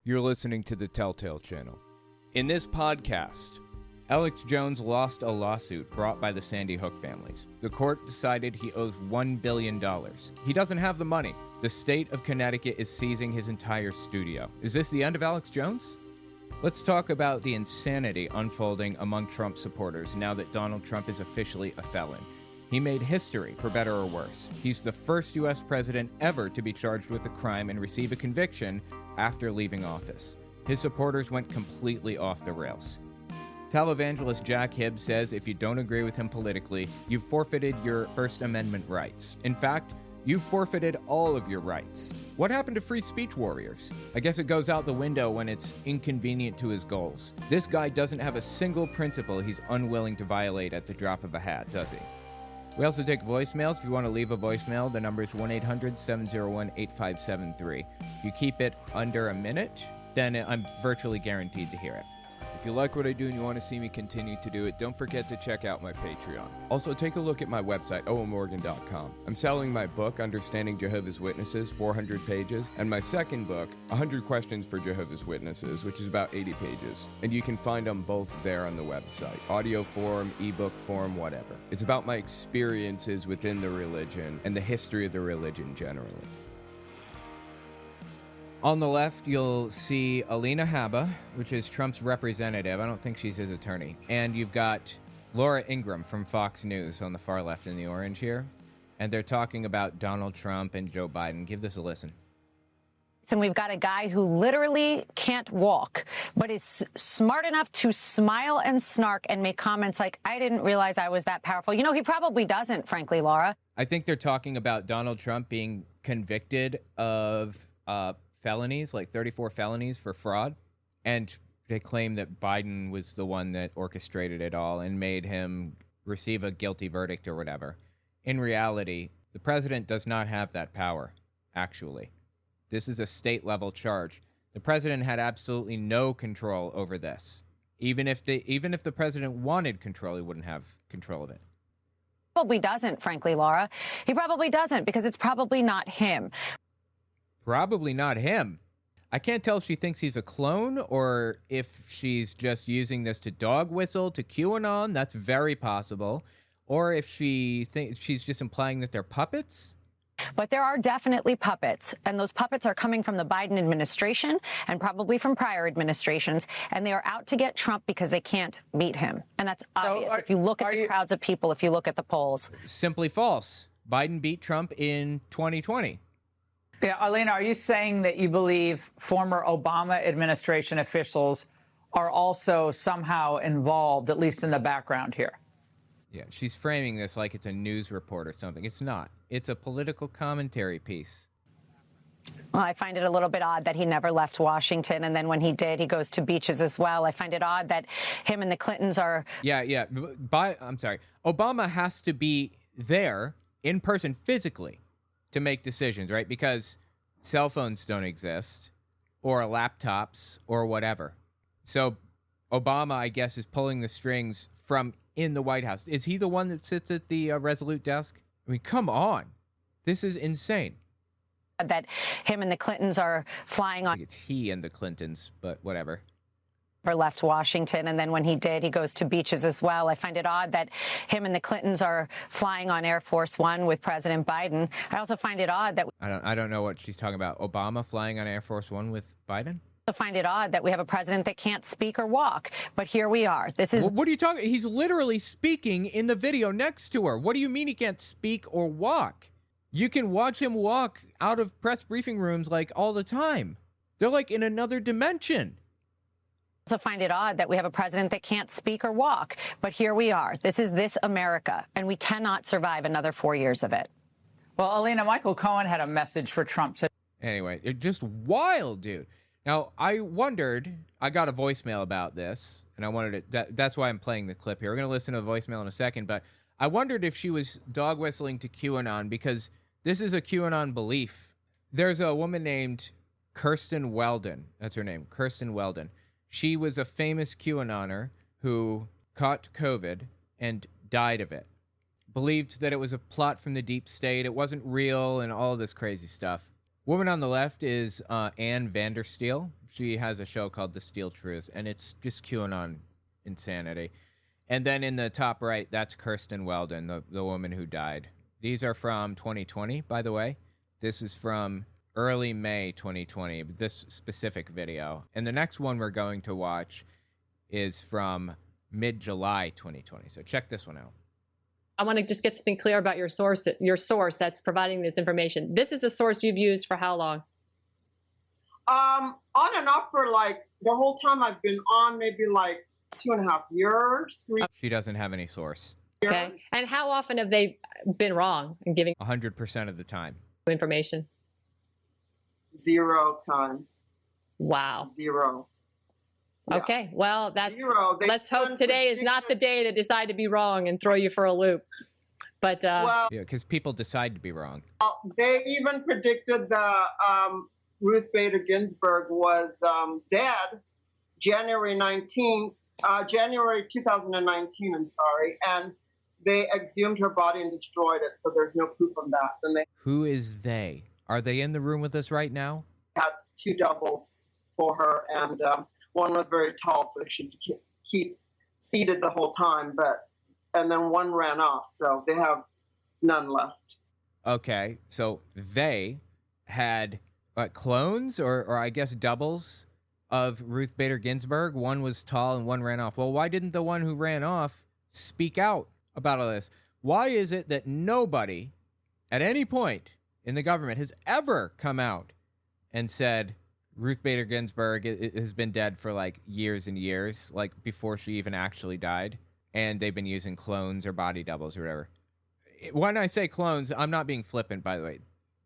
You're listening to the Telltale Channel. In this podcast, Alex Jones lost a lawsuit brought by the Sandy Hook families. The court decided he owes $1 billion. He doesn't have the money. The state of Connecticut is seizing his entire studio. Is this the end of Alex Jones? Let's talk about the insanity unfolding among Trump supporters now that Donald Trump is officially a felon. He made history, for better or worse. He's the first U.S. president ever to be charged with a crime and receive a conviction after leaving office. His supporters went completely off the rails. Televangelist Jack Hibbs says if you don't agree with him politically, you've forfeited your First Amendment rights. In fact, you've forfeited all of your rights. What happened to free speech warriors? I guess it goes out the window when it's inconvenient to his goals. This guy doesn't have a single principle he's unwilling to violate at the drop of a hat, does he? We also take voicemails. If you want to leave a voicemail, the number is 1-800-701-8573. If you keep it under a minute, then I'm virtually guaranteed to hear it. If you like what I do and you want to see me continue to do it, don't forget to check out my Patreon. Also, take a look at my website, owenmorgan.com. I'm selling my book, Understanding Jehovah's Witnesses, 400 pages, and my second book, 100 Questions for Jehovah's Witnesses, which is about 80 pages. And you can find them both there on the website. Audio form, ebook form, whatever. It's about my experiences within the religion and the history of the religion generally. On the left, you'll see Alina Habba, which is Trump's representative. I don't think she's his attorney. And you've got Laura Ingraham from Fox News on the far left in the orange here. And they're talking about Donald Trump and Joe Biden. Give this a listen. And we've got a guy who literally can't walk, but is smart enough to smile and snark and make comments like, I didn't realize I was that powerful. You know, he probably doesn't, frankly, Laura. I think they're talking about Donald Trump being convicted of felonies, like 34 felonies for fraud. And they claim that Biden was the one that orchestrated it all and made him receive a guilty verdict or whatever. In reality, the president does not have that power, actually. This is a state-level charge. The president had absolutely no control over this. Even if the president wanted control, he wouldn't have control of it. Probably doesn't, frankly, Laura. He probably doesn't, because it's probably not him. Probably not him. I can't tell if she thinks he's a clone or if she's just using this to dog whistle to QAnon. That's very possible. Or if she thinks she's just implying that they're puppets. But there are definitely puppets, and those puppets are coming from the Biden administration and probably from prior administrations, and they are out to get Trump because they can't beat him. And that's obvious if you look at the crowds of people, if you look at the polls. Simply false. Biden beat Trump in 2020. Yeah, Alina, are you saying that you believe former Obama administration officials are also somehow involved, at least in the background here? Yeah, she's framing this like it's a news report or something. It's not. It's a political commentary piece. Well, I find it a little bit odd that he never left Washington, and then when he did, he goes to beaches as well. I find it odd that him and the Clintons are... Yeah. I'm sorry. Obama has to be there in person physically to make decisions, right? Because cell phones don't exist, or laptops, or whatever. So Obama, I guess, is pulling the strings from in the White House. Is he the one that sits at the Resolute desk? I mean, come on. This is insane. That him and the Clintons are flying on... I think it's he and the Clintons, but whatever. Or left Washington, and then when he did, he goes to beaches as well. I find it odd that him and the Clintons are flying on Air Force One with President Biden. I also find it odd that... I don't know what she's talking about. Obama flying on Air Force One with Biden? I find it odd that we have a president that can't speak or walk, but here we are. This is... What are you talking... He's literally speaking in the video next to her. What do you mean he can't speak or walk? You can watch him walk out of press briefing rooms like all the time. They're like in another dimension. I also find it odd that we have a president that can't speak or walk, but here we are. This is this America, and we cannot survive another 4 years of it. Well, Alina, Michael Cohen had a message for Trump. Anyway, it's just wild, dude. Now, I wondered, I got a voicemail about this, and I wanted to, that's why I'm playing the clip here. We're going to listen to the voicemail in a second, but I wondered if she was dog whistling to QAnon, because this is a QAnon belief. There's a woman named Kirsten Weldon. That's her name, Kirsten Weldon. She was a famous QAnoner who caught COVID and died of it. Believed that it was a plot from the deep state, it wasn't real, and all this crazy stuff. Woman on the left is Ann Vandersteel. She has a show called The Steel Truth, and it's just QAnon insanity. And then in the top right, that's Kirsten Weldon, the woman who died. These are from 2020, by the way. This is from early May 2020, this specific video. And the next one we're going to watch is from mid-July 2020. So check this one out. I want to just get something clear about your source that's providing this information. This is a source you've used for how long? On and off for like the whole time I've been on, maybe like 2.5 years, 3 She doesn't have any source. years. Okay. And how often have they been wrong in giving 100% of the time. information? 0 times. Wow. 0. Yeah. Okay. Well, that's 0. let's hope today is not the day to decide to be wrong and throw you for a loop. But Well, Yeah, because people decide to be wrong. they even predicted the Ruth Bader Ginsburg was dead January 2019, I'm sorry, and they exhumed her body and destroyed it, so there's no proof of that. Then they Who is they? Are they in the room with us right now? had 2 doubles for her, and one was very tall, so she could keep seated the whole time, and then one ran off, so they have none left. Okay, so they had clones or I guess doubles of Ruth Bader Ginsburg. One was tall and one ran off. Well, why didn't the one who ran off speak out about all this? Why is it that nobody at any point in the government has ever come out and said Ruth Bader Ginsburg has been dead for like years and years, like before she even actually died, and they've been using clones or body doubles or whatever? When I say clones, I'm not being flippant, by the way.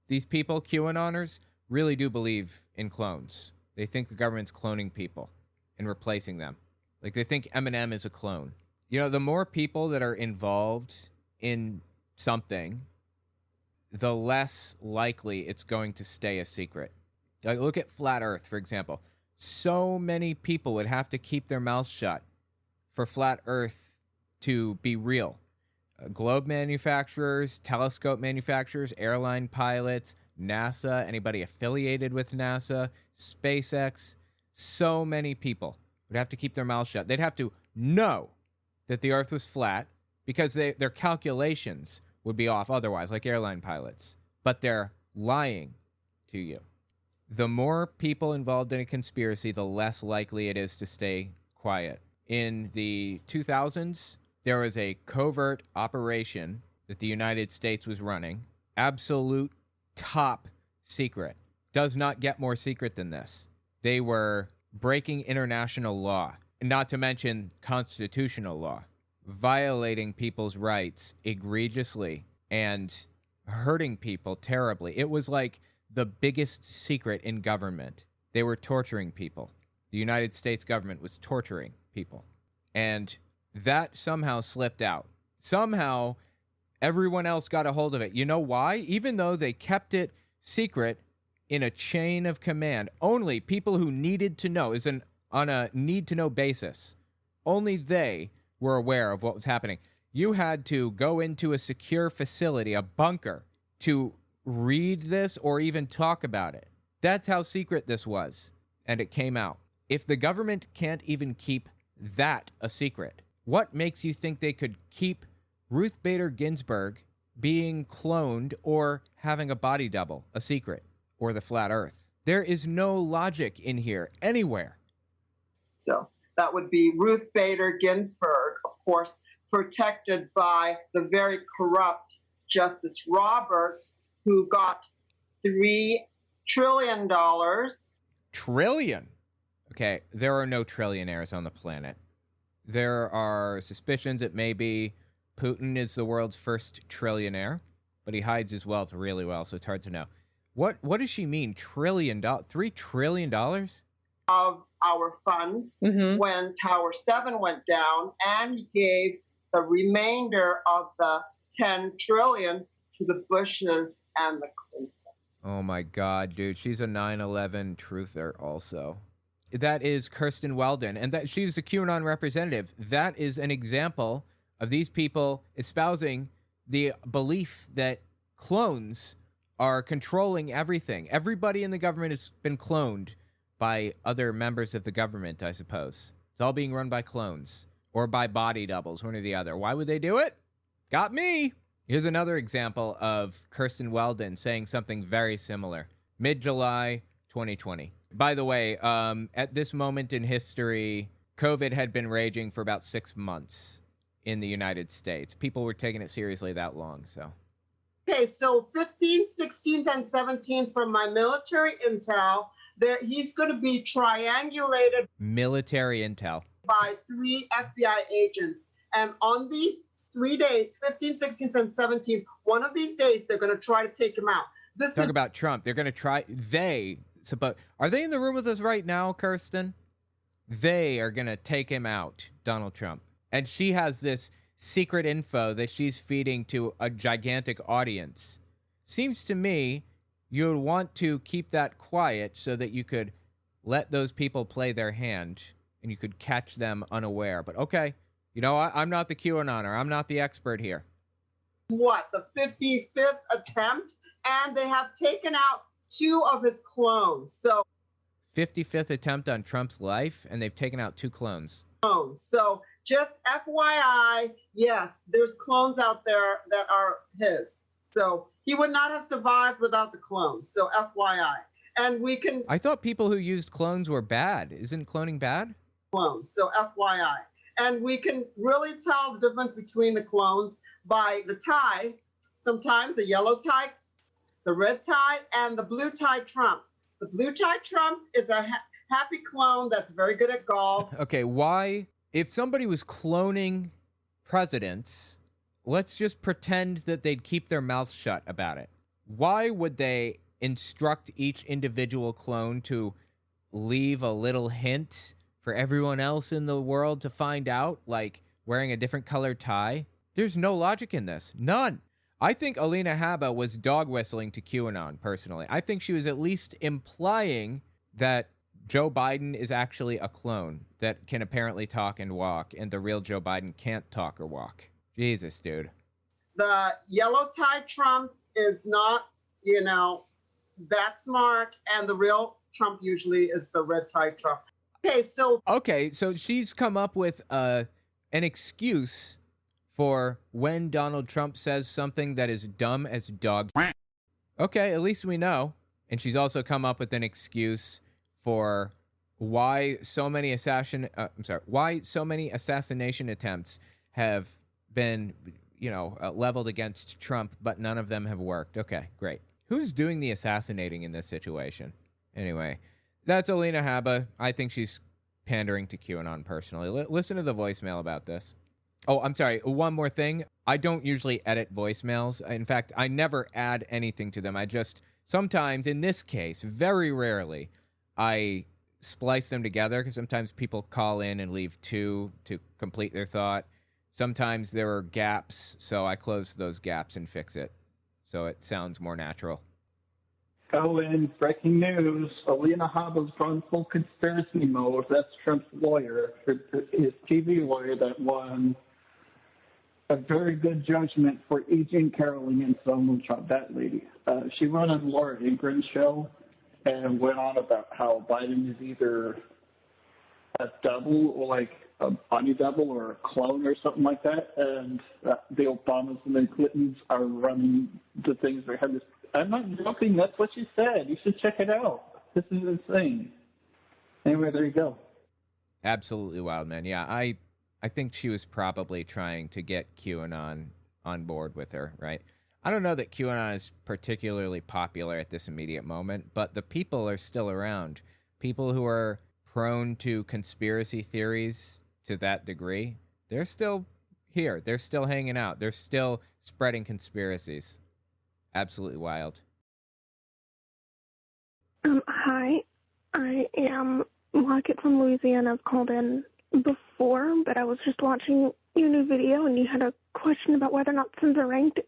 These people, QAnoners, really do believe in clones. They think the government's cloning people and replacing them. Like, they think Eminem is a clone. You know, the more people that are involved in something, the less likely it's going to stay a secret. Like, look at Flat Earth, for example. So many people would have to keep their mouths shut for Flat Earth to be real. Globe manufacturers, telescope manufacturers, airline pilots, NASA, anybody affiliated with NASA, SpaceX, so many people would have to keep their mouths shut. They'd have to know that the Earth was flat because their calculations would be off otherwise, like airline pilots. But they're lying to you. The more people involved in a conspiracy, the less likely it is to stay quiet. In the 2000s, there was a covert operation that the United States was running. Absolute top secret. Does not get more secret than this. They were breaking international law, not to mention constitutional law, violating people's rights egregiously and hurting people terribly. It was like the biggest secret in government. They were torturing people. The United States government was torturing people. And that somehow slipped out. Somehow, everyone else got a hold of it. You know why? Even though they kept it secret in a chain of command, only people who needed to know, on a need-to-know basis, only they were aware of what was happening. You had to go into a secure facility, a bunker, to read this or even talk about it. That's how secret this was, and it came out. If the government can't even keep that a secret, what makes you think they could keep Ruth Bader Ginsburg being cloned or having a body double a secret, or the flat earth? There is no logic in here anywhere. So that would be Ruth Bader Ginsburg, of course, protected by the very corrupt Justice Roberts, who got $3 trillion. Trillion? Okay, there are no trillionaires on the planet. There are suspicions that maybe Putin is the world's first trillionaire, but he hides his wealth really well, so it's hard to know. What does she mean, $3 trillion? Of our funds when Tower 7 went down, and he gave the remainder of the $10 trillion to the Bushes and the Clintons. Oh my God, dude. She's a 9/11 truther also. That is Kirsten Weldon, and that she's a QAnon representative. That is an example of these people espousing the belief that clones are controlling everything. Everybody in the government has been cloned by other members of the government, I suppose. It's all being run by clones or by body doubles, one or the other. Why would they do it? Got me. Here's another example of Kirsten Weldon saying something very similar. Mid-July 2020. By the way, at this moment in history, COVID had been raging for about 6 months in the United States. People were taking it seriously that long, so. Okay, so 15th, 16th, and 17th from my military intel, he's going to be triangulated. Military intel. By 3 FBI agents. And on these 3 dates, 15th, 16th, and 17th, one of these days, they're going to try to take him out. Talk about Trump. They're going to try. Are they in the room with us right now, Kirsten? They are going to take him out, Donald Trump. And she has this secret info that she's feeding to a gigantic audience. Seems to me you would want to keep that quiet so that you could let those people play their hand and you could catch them unaware. But okay, you know, I'm not the QAnoner. I'm not the expert here. What, the 55th attempt? And they have taken out 2 of his clones. So 55th attempt on Trump's life, and they've taken out 2 clones. So just FYI, yes, there's clones out there that are his. So he would not have survived without the clones. So FYI. And we can... I thought people who used clones were bad. Isn't cloning bad? Clones. So FYI. And we can really tell the difference between the clones by the tie. Sometimes the yellow tie, the red tie, and the blue tie Trump. The blue tie Trump is a happy clone that's very good at golf. Okay, why? If somebody was cloning presidents, let's just pretend that they'd keep their mouths shut about it. Why would they instruct each individual clone to leave a little hint for everyone else in the world to find out, like wearing a different colored tie? There's no logic in this. None. I think Alina Habba was dog whistling to QAnon, personally. I think she was at least implying that Joe Biden is actually a clone that can apparently talk and walk, and the real Joe Biden can't talk or walk. Jesus, dude. The yellow tie Trump is not, that smart, and the real Trump usually is the red tie Trump. Okay, so she's come up with an excuse for when Donald Trump says something that is dumb as dog. Okay, at least we know. And she's also come up with an excuse for why so many assassination attempts have been, leveled against Trump, but none of them have worked. Okay, great. Who's doing the assassinating in this situation? Anyway, that's Alina Habba. I think she's pandering to QAnon personally. Listen to the voicemail about this. Oh, I'm sorry. One more thing. I don't usually edit voicemails. In fact, I never add anything to them. I just sometimes, in this case, very rarely, I splice them together because sometimes people call in and leave 2 to complete their thought. Sometimes there are gaps, so I close those gaps and fix it so it sounds more natural. Owen, breaking news. Alina Habba's gone full conspiracy mode. That's Trump's lawyer, his TV lawyer that won a very good judgment for E.Jean Caroling and Donald Trump, that lady. She went on Laura Ingraham's show and went on about how Biden is either a double or like a body double or a clone or something like that. And the Obamas and the Clintons are running the things they have this. I'm not joking. That's what she said. You should check it out. This is insane. Anyway, there you go. Absolutely wild, man. Yeah, I think she was probably trying to get QAnon on board with her, right? I don't know that QAnon is particularly popular at this immediate moment, but the people are still around. People who are prone to conspiracy theories to that degree, they're still here. They're still hanging out. They're still spreading conspiracies. Absolutely wild. Hi, I am Lockett from Louisiana. I've called in before, but I was just watching your new video, and you had a question about whether or not sins are ranked.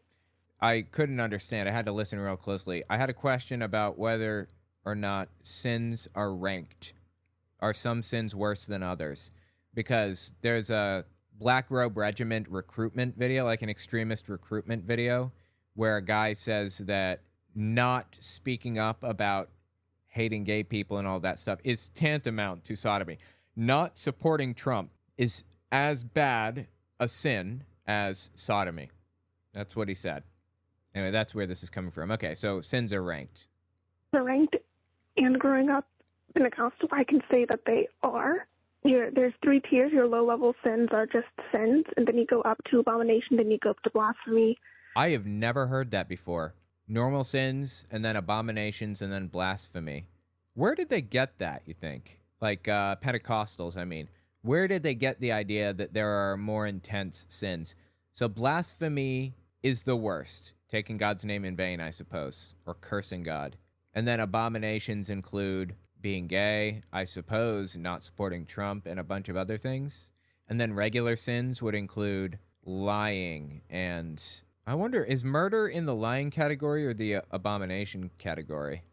I couldn't understand. I had to listen real closely. I had a question about whether or not sins are ranked. Are some sins worse than others? Because there's a Black Robe Regiment recruitment video, like an extremist recruitment video, where a guy says that not speaking up about hating gay people and all that stuff is tantamount to sodomy. Not supporting Trump is as bad a sin as sodomy. That's what he said. Anyway, that's where this is coming from. Okay, so sins are ranked. They're ranked, and growing up Pentecostal, I can say that they are. There's 3 tiers. Your low-level sins are just sins, and then you go up to abomination, then you go up to blasphemy. I have never heard that before. Normal sins, and then abominations, and then blasphemy. Where did they get that, you think? Like Pentecostals, I mean. Where did they get the idea that there are more intense sins? So blasphemy is the worst. Taking God's name in vain, I suppose, or cursing God. And then abominations include being gay, I suppose, not supporting Trump, and a bunch of other things. And then regular sins would include lying. And I wonder, is murder in the lying category or the abomination category?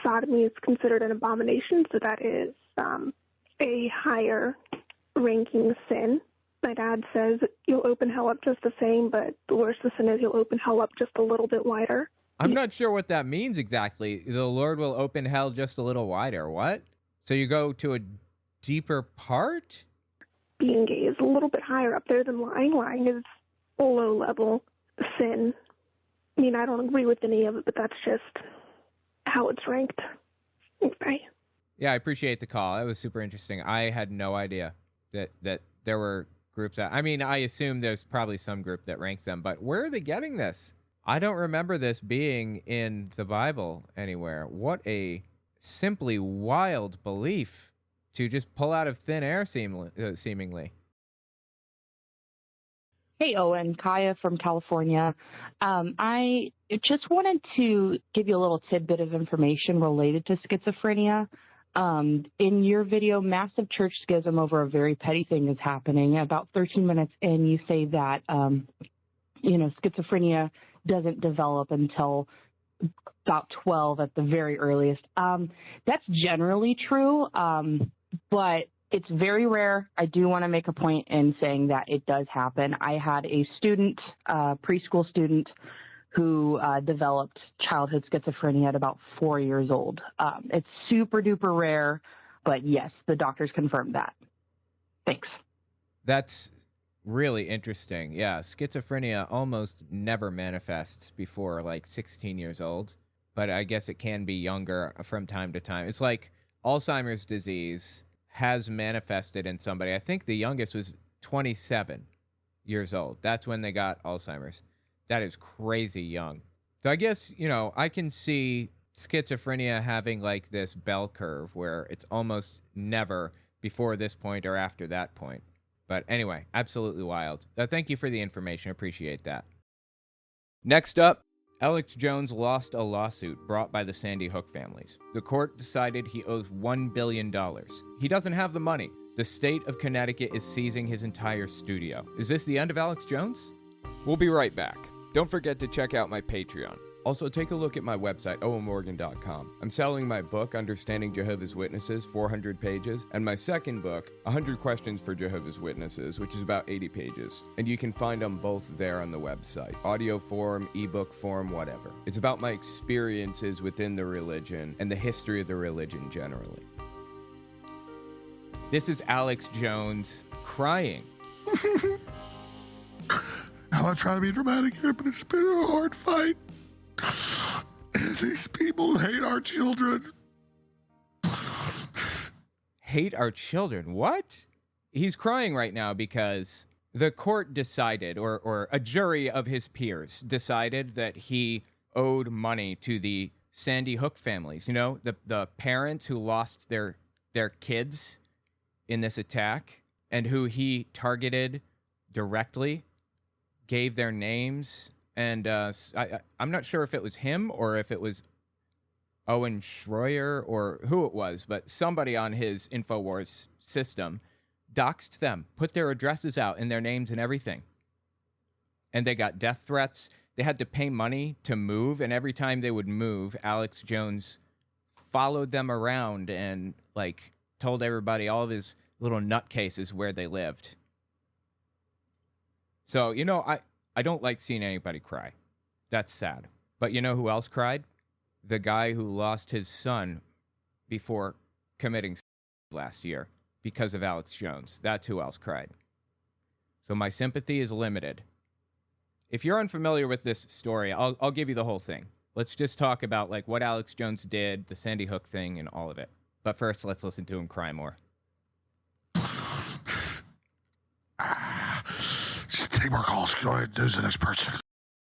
Sodomy is considered an abomination, so that is a higher ranking sin. My dad says you'll open hell up just the same, but the worse the sin is, you'll open hell up just a little bit wider. I'm not sure what that means exactly. The Lord will open hell just a little wider. What? So you go to a deeper part? Being gay is a little bit higher up there than lying. Lying is a low-level sin. I mean, I don't agree with any of it, but that's just how it's ranked. Okay. Yeah, I appreciate the call. That was super interesting. I had no idea that there were groups that... I mean, I assume there's probably some group that ranks them, but where are they getting this? I don't remember this being in the Bible anywhere. What a simply wild belief to just pull out of thin air, seemingly. Hey, Owen, Kaya from California. I just wanted to give you a little tidbit of information related to schizophrenia. In your video, massive church schism over a very petty thing is happening. About 13 minutes in, you say that, schizophrenia doesn't develop until about 12 at the very earliest. That's generally true, but it's very rare. I do want to make a point in saying that it does happen. I had a student, preschool student, who developed childhood schizophrenia at about 4 years old. It's super duper rare, but yes, the doctors confirmed that. Thanks. That's really interesting. Yeah, schizophrenia almost never manifests before like 16 years old, but I guess it can be younger from time to time. It's like Alzheimer's disease has manifested in somebody. I think the youngest was 27 years old. That's when they got Alzheimer's. That is crazy young. So I guess, I can see schizophrenia having like this bell curve where it's almost never before this point or after that point. But anyway, absolutely wild. Thank you for the information. Appreciate that. Next up, Alex Jones lost a lawsuit brought by the Sandy Hook families. The court decided he owes $1 billion. He doesn't have the money. The state of Connecticut is seizing his entire studio. Is this the end of Alex Jones? We'll be right back. Don't forget to check out my Patreon. Also, take a look at my website, owenmorgan.com. I'm selling my book, Understanding Jehovah's Witnesses, 400 pages, and my second book, 100 Questions for Jehovah's Witnesses, which is about 80 pages. And you can find them both there on the website. Audio form, ebook form, whatever. It's about my experiences within the religion and the history of the religion generally. This is Alex Jones crying. I'm not trying to be dramatic here, but it's been a hard fight. These people hate our children. Hate our children? What? He's crying right now because the court decided, or a jury of his peers decided that he owed money to the Sandy Hook families. The parents who lost their kids in this attack and who he targeted directly, gave their names. And I'm not sure if it was him or if it was Owen Schroyer or who it was, but somebody on his InfoWars system doxed them, put their addresses out and their names and everything. And they got death threats. They had to pay money to move, and every time they would move, Alex Jones followed them around and told everybody, all of his little nutcases, where they lived. So, I don't like seeing anybody cry. That's sad. But you know who else cried? the guy who lost his son before committing last year because of Alex Jones. That's who else cried. So my sympathy is limited. If you're unfamiliar with this story, I'll give you the whole thing. Let's just talk about like what Alex Jones did, the Sandy Hook thing, and all of it. But first, let's listen to him cry more. Just take more calls. Go ahead. There's the next person.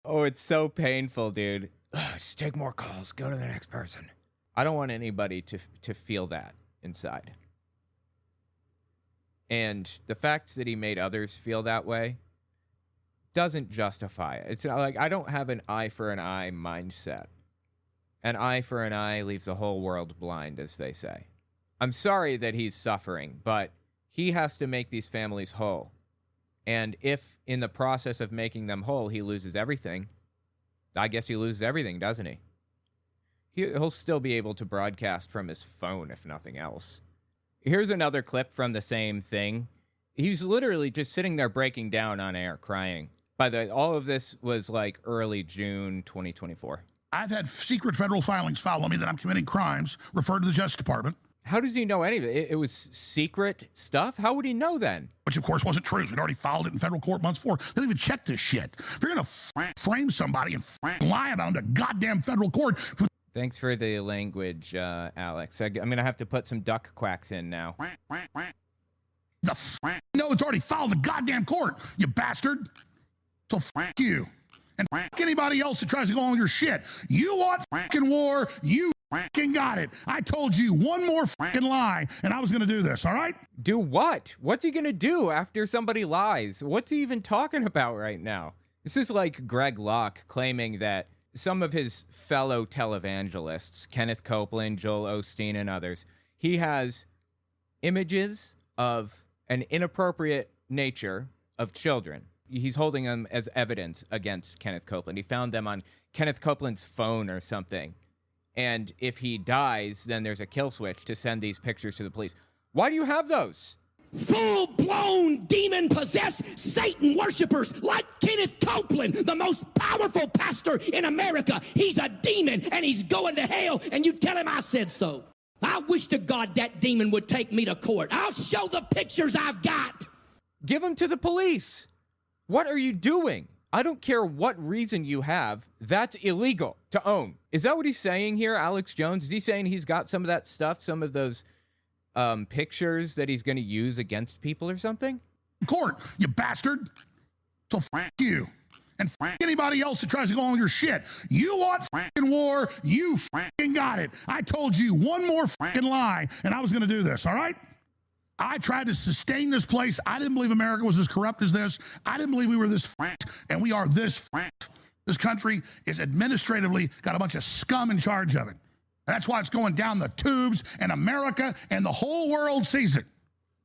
Oh, it's so painful, dude. Just take more calls. Go to the next person. I don't want anybody to feel that inside. And the fact that he made others feel that way doesn't justify it. It's not like I don't have an eye for an eye mindset. An eye for an eye leaves the whole world blind, as they say. I'm sorry that he's suffering, but he has to make these families whole. And if in the process of making them whole, he loses everything, I guess he loses everything, doesn't he? He'll still be able to broadcast from his phone, if nothing else. Here's another clip from the same thing. He's literally just sitting there breaking down on air, crying. By the way, all of this was like early June 2024. I've had secret federal filings filed on me that I'm committing crimes, referred to the Justice Department. How does he know any of it? It was secret stuff? How would he know then? Which, of course, wasn't true. We'd already filed it in federal court months before. They didn't even check this shit. If you're going to frame somebody and lie about them to goddamn federal court. Thanks for the language, Alex. I'm going to have to put some duck quacks in now. No, it's already filed in the goddamn court, you bastard. So you. And anybody else that tries to go on your shit. You want war, you got it. I told you one more lie, and I was going to do this, all right? Do what? What's he going to do after somebody lies? What's he even talking about right now? This is like Greg Locke claiming that some of his fellow televangelists, Kenneth Copeland, Joel Osteen, and others, he has images of an inappropriate nature of children. He's holding them as evidence against Kenneth Copeland. He found them on Kenneth Copeland's phone or something. And if he dies, then there's a kill switch to send these pictures to the police. Why do you have those? Full-blown demon-possessed Satan worshipers like Kenneth Copeland, the most powerful pastor in America. He's a demon, and he's going to hell, and you tell him I said so. I wish to God that demon would take me to court. I'll show the pictures I've got. Give them to the police. What are you doing? I don't care what reason you have. That's illegal to own. Is that what he's saying here, Alex Jones? Is he saying he's got some of that stuff, some of those pictures that he's going to use against people or something? Court, you bastard. So you. And anybody else that tries to go on your shit. You want war, you got it. I told you one more lie, and I was going to do this, all right? I tried to sustain this place. I didn't believe America was as corrupt as this. I didn't believe we were this and we are this. This country is administratively got a bunch of scum in charge of it. That's why it's going down the tubes, and America and the whole world sees it.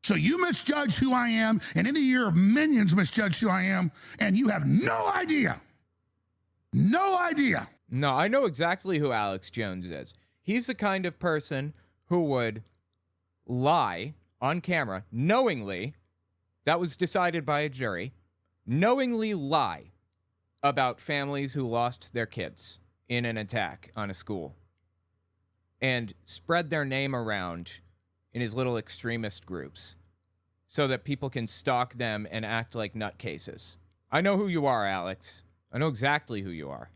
So you misjudged who I am, and any of your minions misjudged who I am, and you have no idea. No idea. No, I know exactly who Alex Jones is. He's the kind of person who would lie on camera, knowingly, that was decided by a jury, knowingly lie about families who lost their kids in an attack on a school and spread their name around in his little extremist groups so that people can stalk them and act like nutcases. I know who you are, Alex. I know exactly who you are.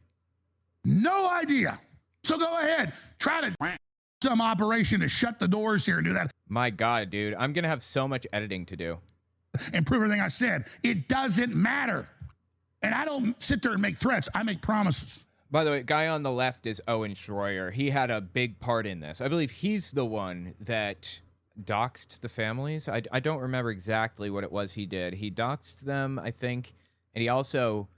No idea. So go ahead. Try to some operation to shut the doors here and do that. My God, dude. I'm going to have so much editing to do. And prove everything I said. It doesn't matter. And I don't sit there and make threats. I make promises. By the way, guy on the left is Owen Schroyer. He had a big part in this. I believe he's the one that doxed the families. I don't remember exactly what it was he did. He doxed them, I think, and he also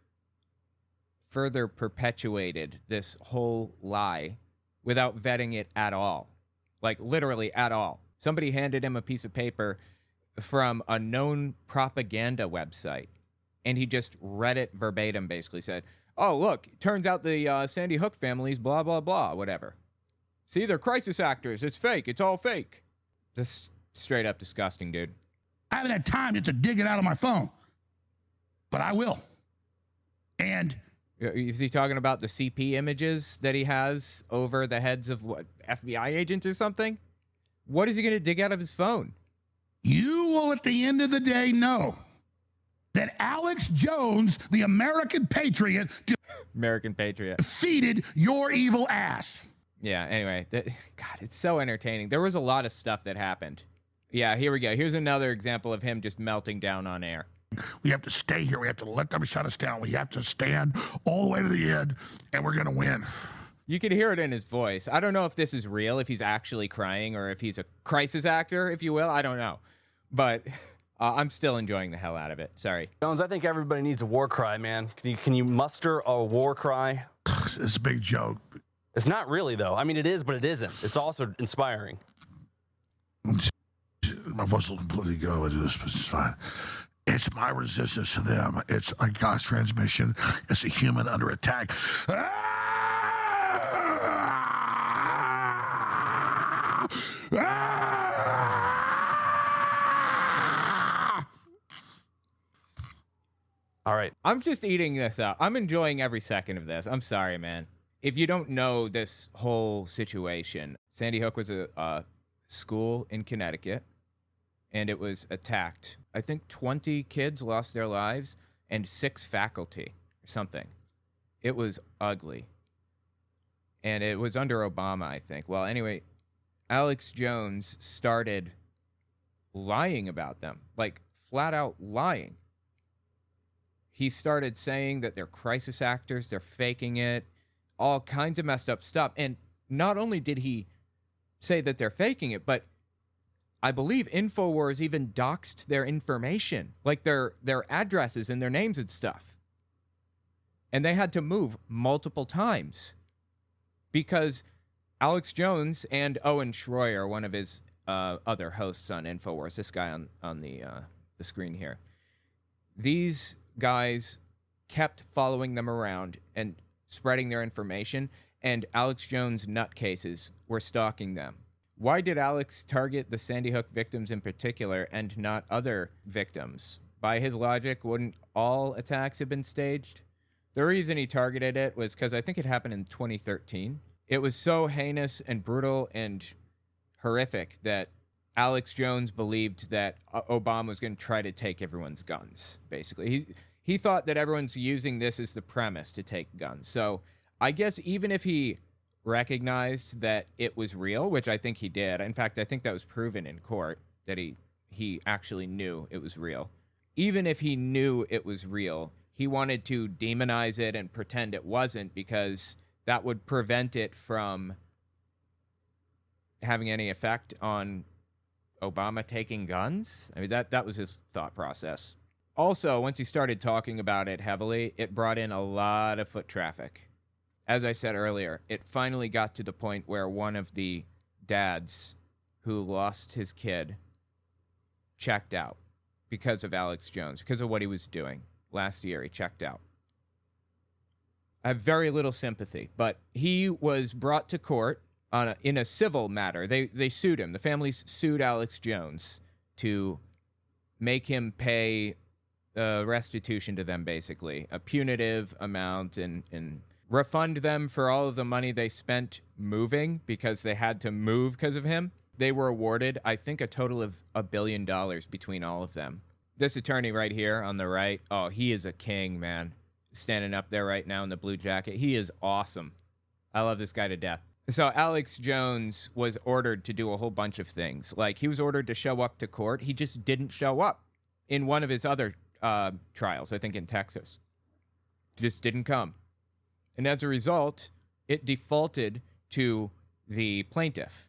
further perpetuated this whole lie without vetting it at all. Like, literally at all. Somebody handed him a piece of paper from a known propaganda website, and he just read it verbatim, basically said, oh, look, turns out the Sandy Hook families, blah, blah, blah, whatever. See, they're crisis actors. It's fake. It's all fake. Just straight up disgusting, dude. I haven't had time yet to dig it out of my phone, but I will. And Is he talking about the CP images that he has over the heads of what, FBI agents or something? What is he going to dig out of his phone? You will, at the end of the day, know that Alex Jones, the American patriot, defeated your evil ass. Yeah, anyway, God, it's so entertaining. There was a lot of stuff that happened. Yeah, here we go. Here's another example of him just melting down on air. We have to stay here. We have to let them shut us down. We have to stand all the way to the end, and we're going to win. You can hear it in his voice. I don't know if this is real, if he's actually crying, or if he's a crisis actor, if you will. I don't know. But I'm still enjoying the hell out of it. Sorry. Jones, I think everybody needs a war cry, man. Can you muster a war cry? It's a big joke. It's not really, though. I mean, it is, but it isn't. It's also inspiring. My voice will completely go. It's fine. It's my resistance to them. It's a God's transmission. It's a human under attack. All right. I'm just eating this up. I'm enjoying every second of this. I'm sorry, man. If you don't know this whole situation, Sandy Hook was a school in Connecticut, and it was attacked. I think 20 kids lost their lives and 6 faculty or something. It was ugly. And it was under Obama, I think. Well, anyway, Alex Jones started lying about them, like flat out lying. He started saying that they're crisis actors, they're faking it, all kinds of messed up stuff. And not only did he say that they're faking it, but I believe InfoWars even doxed their information, like their addresses and their names and stuff. And they had to move multiple times because Alex Jones and Owen Schroyer, one of his other hosts on InfoWars, this guy on the screen here, these guys kept following them around and spreading their information, and Alex Jones nutcases were stalking them. Why did Alex target the Sandy Hook victims in particular and not other victims? By his logic, wouldn't all attacks have been staged? The reason he targeted it was because I think it happened in 2013. It was so heinous and brutal and horrific that Alex Jones believed that Obama was going to try to take everyone's guns, basically. He thought that everyone's using this as the premise to take guns. So I guess even if he recognized that it was real, which I think he did. In fact, I think that was proven in court, that he actually knew it was real. Even if he knew it was real, he wanted to demonize it and pretend it wasn't because that would prevent it from having any effect on Obama taking guns. I mean, that was his thought process. Also, once he started talking about it heavily, it brought in a lot of foot traffic. As I said earlier, it finally got to the point where one of the dads who lost his kid checked out because of Alex Jones, because of what he was doing. Last year, he checked out. I have very little sympathy, but he was brought to court in a civil matter. They sued him. The families sued Alex Jones to make him pay restitution to them, basically, a punitive amount, and refund them for all of the money they spent moving because they had to move because of him. They were awarded, I think, a total of $1 billion between all of them. This attorney right here on the right, oh, he is a king, man. Standing up there right now in the blue jacket. He is awesome. I love this guy to death. So Alex Jones was ordered to do a whole bunch of things. Like, he was ordered to show up to court. He just didn't show up in one of his other trials, I think in Texas. Just didn't come. And as a result, it defaulted to the plaintiff.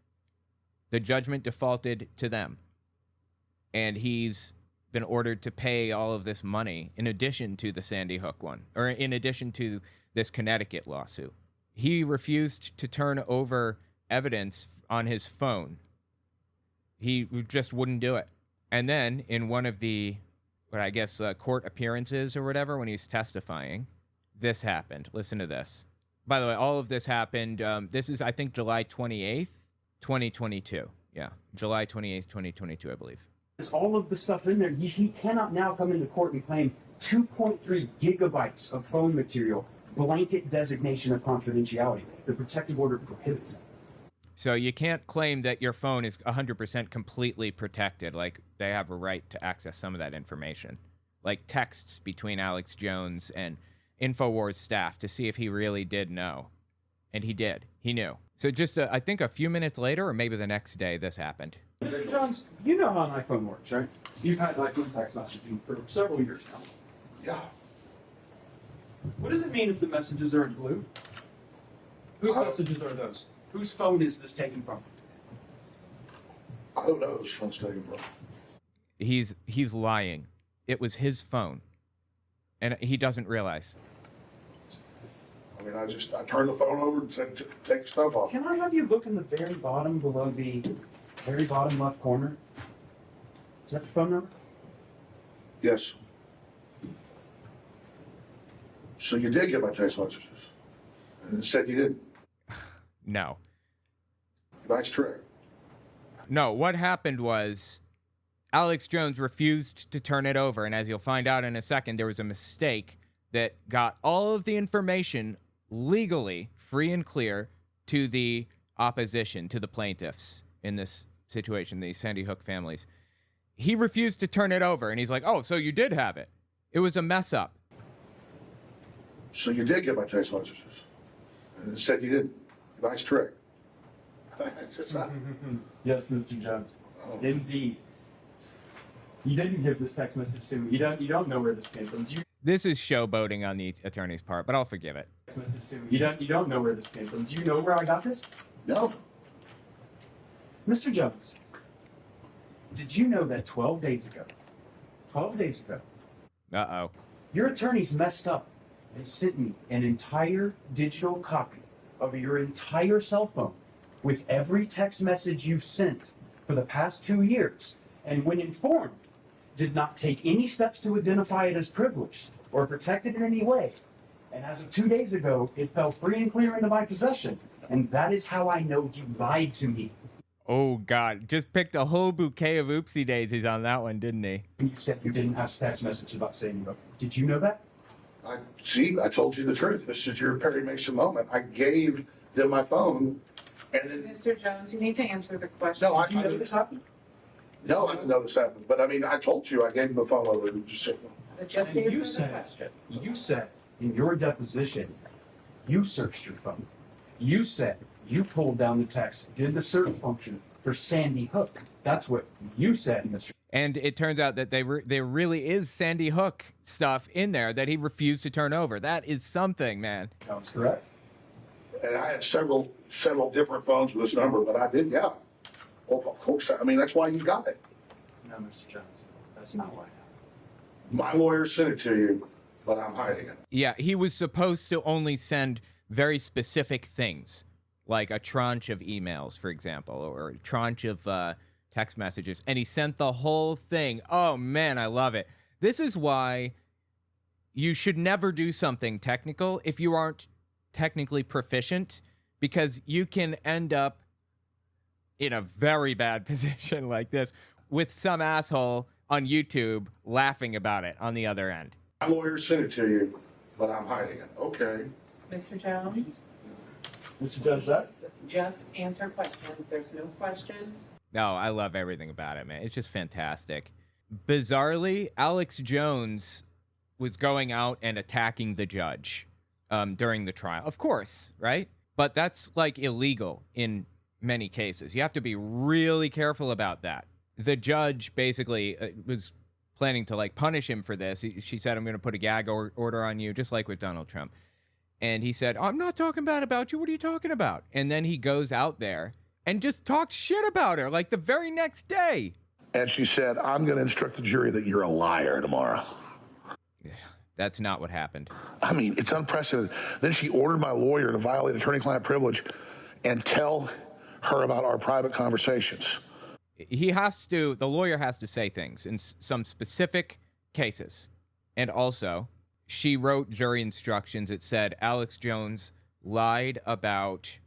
The judgment defaulted to them. And he's been ordered to pay all of this money in addition to the Sandy Hook one, or in addition to this Connecticut lawsuit. He refused to turn over evidence on his phone. He just wouldn't do it. And then in one of the, court appearances or whatever, when he's testifying, this happened. Listen to this. By the way, all of this happened. This is, I think, July 28th, 2022. Yeah, July 28th, 2022, I believe. There's all of the stuff in there. He cannot now come into court and claim 2.3 gigabytes of phone material blanket designation of confidentiality. The protective order prohibits that. So you can't claim that your phone is 100% completely protected. Like, they have a right to access some of that information. Like texts between Alex Jones and InfoWars staff to see if he really did know. And he did. He knew. So just, I think a few minutes later, or maybe the next day, this happened. Mr. Jones, you know how an iPhone works, right? You've had iPhone text messaging for several years now. Yeah. What does it mean if the messages are in blue? Whose messages are those? Whose phone is this taken from? I don't know whose phone's taken from. He's lying. It was his phone. And he doesn't realize. I mean, I turned the phone over and said, take stuff off. Can I have you look in the very bottom below the very bottom left corner? Is that your phone number? Yes. So you did get my text messages. And it said you didn't. No. Nice trick. No, what happened was Alex Jones refused to turn it over. And as you'll find out in a second, there was a mistake that got all of the information legally free and clear to the opposition, to the plaintiffs in this situation, the Sandy Hook families. He refused to turn it over. And he's like, oh, so you did have it. It was a mess up. So you did get my text messages. And it said you didn't. Nice trick. Yes, Mr. Jones. Oh. Indeed. You didn't give this text message to me. You don't know where this came from. This is showboating on the attorney's part, but I'll forgive it. You don't know where this came from. Do you know where I got this? No. Mr. Jones, did you know that 12 days ago, Uh-oh. your attorneys messed up and sent me an entire digital copy of your entire cell phone with every text message you've sent for the past 2 years, and when informed, did not take any steps to identify it as privileged or protected in any way. And as of 2 days ago, it fell free and clear into my possession. And that is how I know you lied to me. Oh, God. Just picked a whole bouquet of oopsie daisies on that one, didn't he? You said you didn't have a text message about Sandy Hook. Did you know that? I told you the truth. This is your Perry Mason moment. I gave them my phone. And then, Mr. Jones, you need to answer the question. No, Did you know this happened? No, I didn't know this happened. But I mean, I told you I gave them the phone over. Just answer the question. You said in your deposition, you searched your phone. You said you pulled down the text, did the search function for Sandy Hook. That's what you said, Mr. And it turns out that there really is Sandy Hook stuff in there that he refused to turn over. That is something, man. That's correct. And I had several different phones with this number, but I did, yeah. Well, of course, I mean, that's why you got it. No, Mr. Jones, that's not why. My lawyer sent it to you, but I'm hiding it. Yeah, he was supposed to only send very specific things, like a tranche of emails, for example, or a tranche of text messages, and he sent the whole thing. Oh, man, I love it. This is why you should never do something technical if you aren't technically proficient, because you can end up in a very bad position like this with some asshole on YouTube laughing about it on the other end. My lawyer sent it to you, but I'm hiding it. Okay. Mr. Jones? Mr. Jones, just answer questions. There's no question. No, I love everything about it, man. It's just fantastic. Bizarrely, Alex Jones was going out and attacking the judge during the trial. Of course, right? But that's like illegal in many cases. You have to be really careful about that. The judge basically was planning to like punish him for this. She said, I'm going to put a gag order on you, just like with Donald Trump. And he said, I'm not talking bad about you. What are you talking about? And then he goes out there and just talks shit about her like the very next day. And she said, I'm going to instruct the jury that you're a liar tomorrow. That's not what happened. I mean, it's unprecedented. Then she ordered my lawyer to violate attorney-client privilege and tell her about our private conversations. The lawyer has to say things in some specific cases. And also, she wrote jury instructions. It said Alex Jones lied about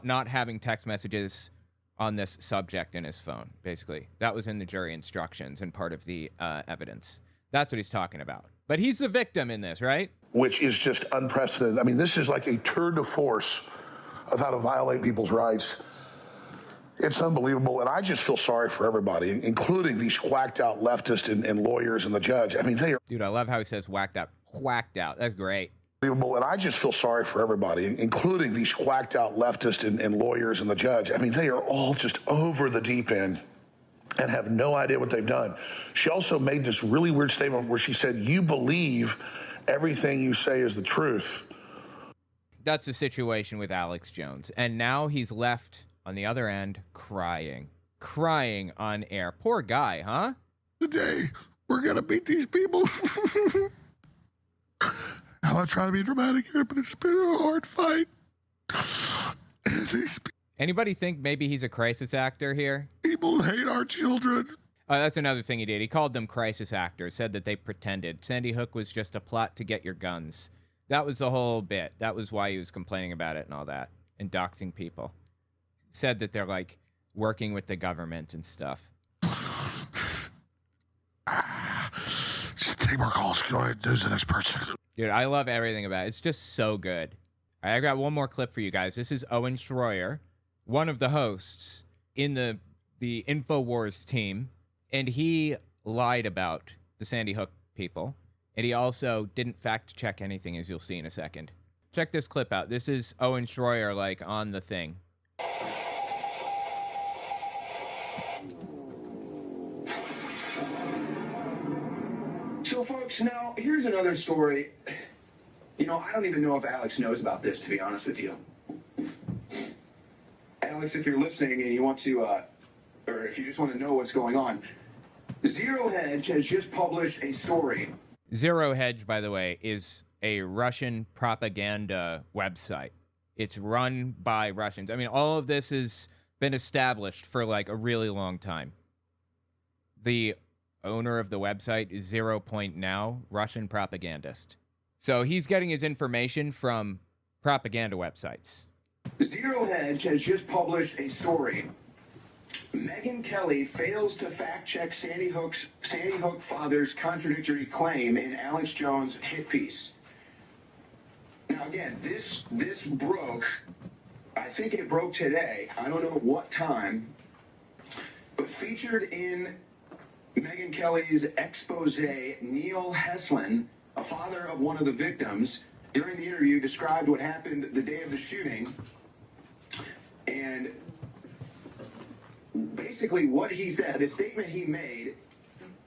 not having text messages on this subject in his phone, basically. That was in the jury instructions and part of the evidence That's what he's talking about. But he's the victim in this, right? Which is just unprecedented. I mean, this is like a tour de force of how to violate people's rights. It's unbelievable, and I just feel sorry for everybody, including these whacked out leftists and lawyers and the judge. I mean, they are... Dude, I love how he says whacked out. Whacked out. That's great. Unbelievable, and I just feel sorry for everybody, including these whacked out leftists and lawyers and the judge. I mean, they are all just over the deep end and have no idea what they've done. She also made this really weird statement where she said, you believe everything you say is the truth. That's the situation with Alex Jones. And now he's left on the other end crying on air. Poor guy, huh? Today, we're going to beat these people. I'm not trying to be dramatic here, but it's been a hard fight. Anybody think maybe he's a crisis actor here? People hate our children. That's another thing he did. He called them crisis actors, said that they pretended. Sandy Hook was just a plot to get your guns. That was the whole bit. That was why he was complaining about it and all that, and doxing people. Said that they're, like, working with the government and stuff. Just take more calls. Go ahead. There's the next person. Dude, I love everything about it. It's just so good. All right, I got one more clip for you guys. This is Owen Schroyer, one of the hosts in the InfoWars team, and he lied about the Sandy Hook people, and he also didn't fact-check anything, as you'll see in a second. Check this clip out. This is Owen Schroyer, like, on the thing. So, folks, now, here's another story. You know, I don't even know if Alex knows about this, to be honest with you. Alex, if you're listening and you want to, or if you just want to know what's going on, Zero Hedge has just published a story. Zero Hedge, by the way, is a Russian propaganda website. It's run by Russians. I mean, all of this has been established for, like, a really long time. The owner of the website is 0 Point Now, Russian propagandist. So he's getting his information from propaganda websites. Zero Hedge has just published a story. Megyn Kelly fails to fact-check Sandy Hook father's contradictory claim in Alex Jones' hit piece. Now again, this broke, I think it broke today, I don't know what time, but featured in Megyn Kelly's expose, Neil Heslin, a father of one of the victims, during the interview described what happened the day of the shooting, and basically what he said, the statement he made,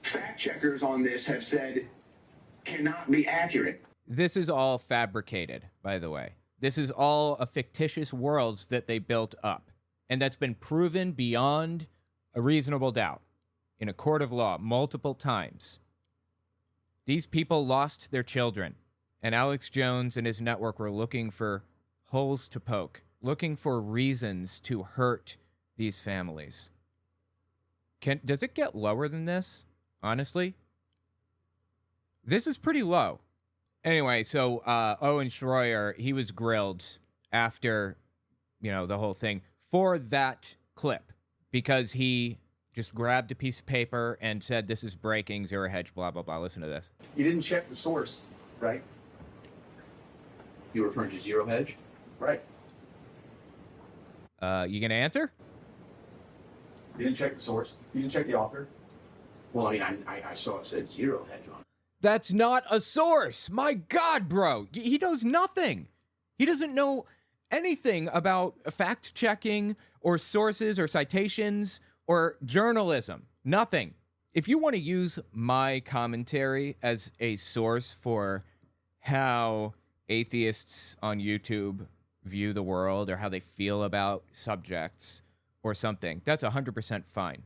fact checkers on this have said cannot be accurate. This is all fabricated, by the way. This is all a fictitious world that they built up, and that's been proven beyond a reasonable doubt in a court of law multiple times. These people lost their children, and Alex Jones and his network were looking for holes to poke, looking for reasons to hurt these families. Does it get lower than this, honestly? This is pretty low. Anyway, so Owen Schroyer, he was grilled after, the whole thing for that clip because he just grabbed a piece of paper and said, this is breaking, Zero Hedge, blah, blah, blah. Listen to this. You didn't check the source, right? You're referring to Zero Hedge? Right. You gonna answer? You didn't check the source. You didn't check the author. Well, I mean, I saw it said Zero Hedge on it. That's not a source. My God, bro. He knows nothing. He doesn't know anything about fact-checking or sources or citations or journalism. Nothing. If you want to use my commentary as a source for how atheists on YouTube view the world or how they feel about subjects or something, that's 100% fine.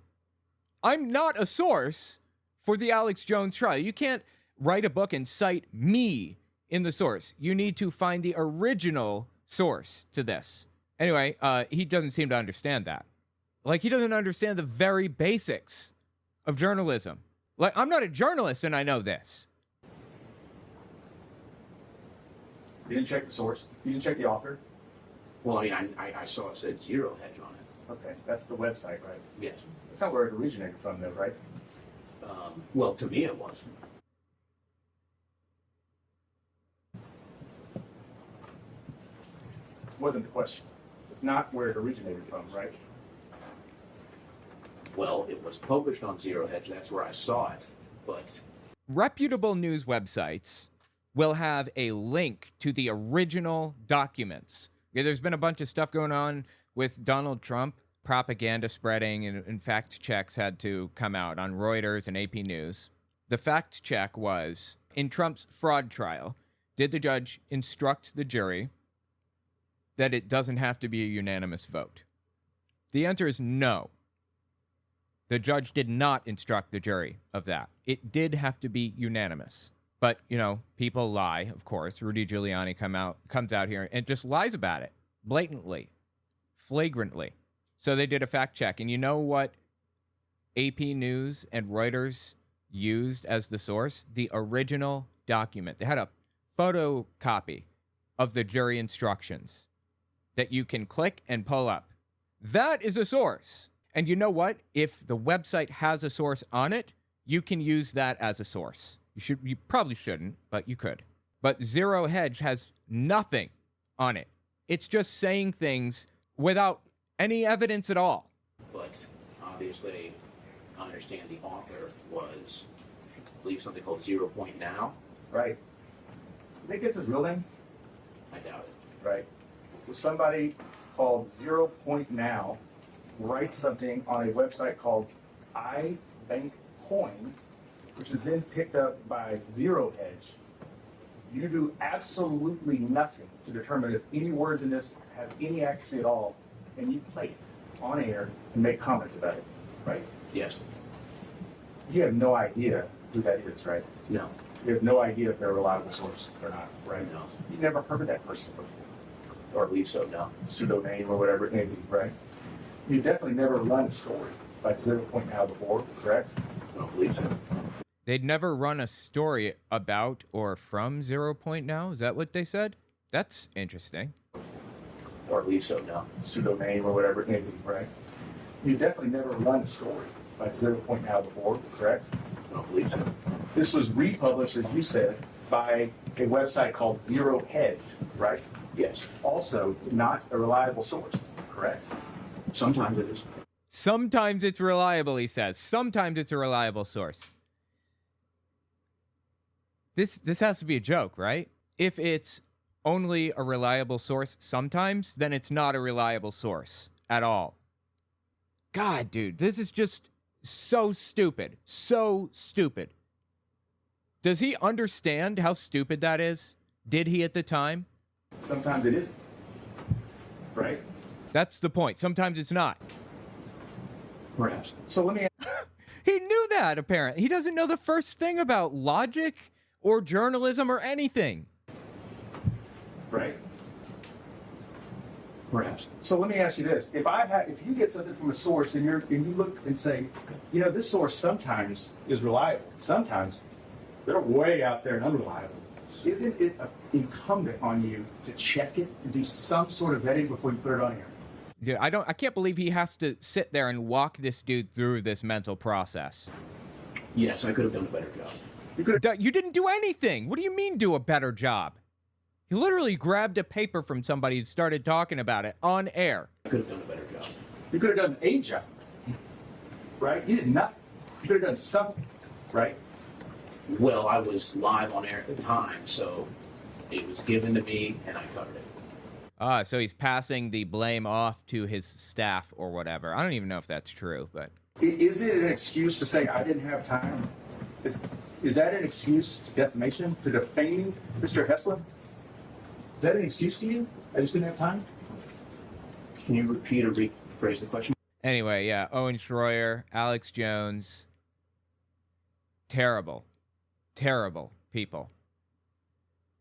I'm not a source for the Alex Jones trial. You can't write a book and cite me in the source. You need to find the original source to this. Anyway, he doesn't seem to understand that. Like, he doesn't understand the very basics of journalism. Like, I'm not a journalist and I know this. You didn't check the source. You didn't check the author. Well, I mean, I saw it said Zero Hedge on it. Okay, that's the website, right? Yes. That's not where it originated from, though, right? Well, to me it wasn't. wasn't the question. It's not where it originated from, right? Well, it was published on Zero Hedge. That's where I saw it. But reputable news websites will have a link to the original documents. Yeah, there's been a bunch of stuff going on with Donald Trump, propaganda spreading, and fact checks had to come out on Reuters and AP News. The fact check was, in Trump's fraud trial, did the judge instruct the jury that it doesn't have to be a unanimous vote? The answer is no. The judge did not instruct the jury of that. It did have to be unanimous. But, you know, people lie, of course. Rudy Giuliani comes out here and just lies about it. Blatantly. Flagrantly. So they did a fact check. And you know what AP News and Reuters used as the source? The original document. They had a photocopy of the jury instructions that you can click and pull up. That is a source. And you know what? If the website has a source on it, you can use that as a source. You probably shouldn't, but you could. But Zero Hedge has nothing on it. It's just saying things without any evidence at all. But obviously, I understand the author was, I believe, something called 0 Point Now. Right. You think it's his real name? I doubt it. Right. So somebody called 0 Point Now write something on a website called iBankCoin, which is then picked up by Zero Hedge. You do absolutely nothing to determine if any words in this have any accuracy at all, and you play it on air and make comments about it, right? Yes. You have no idea who that is, right? No. You have no idea if they're a reliable source or not, right? No. You never heard of that person before. Or at least so, no. Pseudonym or whatever it may be, right? You definitely never run a story like 0 Point Now before, correct? I don't believe so. They'd never run a story about or from 0 Point Now? Is that what they said? That's interesting. Or at least so, no. Pseudonym or whatever it may be, right? You definitely never run a story like 0 Point Now before, correct? I don't believe so. This was republished, as you said, by a website called Zero Hedge, right? Yes. Also, not a reliable source, correct? Sometimes it is. Sometimes it's reliable, he says. Sometimes it's a reliable source. This has to be a joke, right? If it's only a reliable source sometimes, then it's not a reliable source at all. God, dude, this is just so stupid. So stupid. Does he understand how stupid that is? Did he at the time? Sometimes it isn't, right? That's the point. Sometimes it's not. Perhaps. So let me... He knew that, apparently. He doesn't know the first thing about logic or journalism or anything. Right? Perhaps. So let me ask you this. If you get something from a source and you look and say, you know, this source sometimes is reliable. Sometimes they're way out there and unreliable. Isn't it incumbent on you to check it and do some sort of vetting before you put it on here? Dude, I can't believe he has to sit there and walk this dude through this mental process. Yes, I could have done a better job. You didn't do anything. What do you mean do a better job? He literally grabbed a paper from somebody and started talking about it on air. I could have done a better job. You could have done a job, right? You did nothing. You could have done something, right? Well, I was live on air at the time, so it was given to me and I covered it. So he's passing the blame off to his staff or whatever. I don't even know if that's true, but... Is it an excuse to say I didn't have time? Is that an excuse to defamation, to defaming Mr. Hessler? Is that an excuse to you? I just didn't have time? Can you repeat or rephrase the question? Anyway, yeah, Owen Schroyer, Alex Jones. Terrible. Terrible people.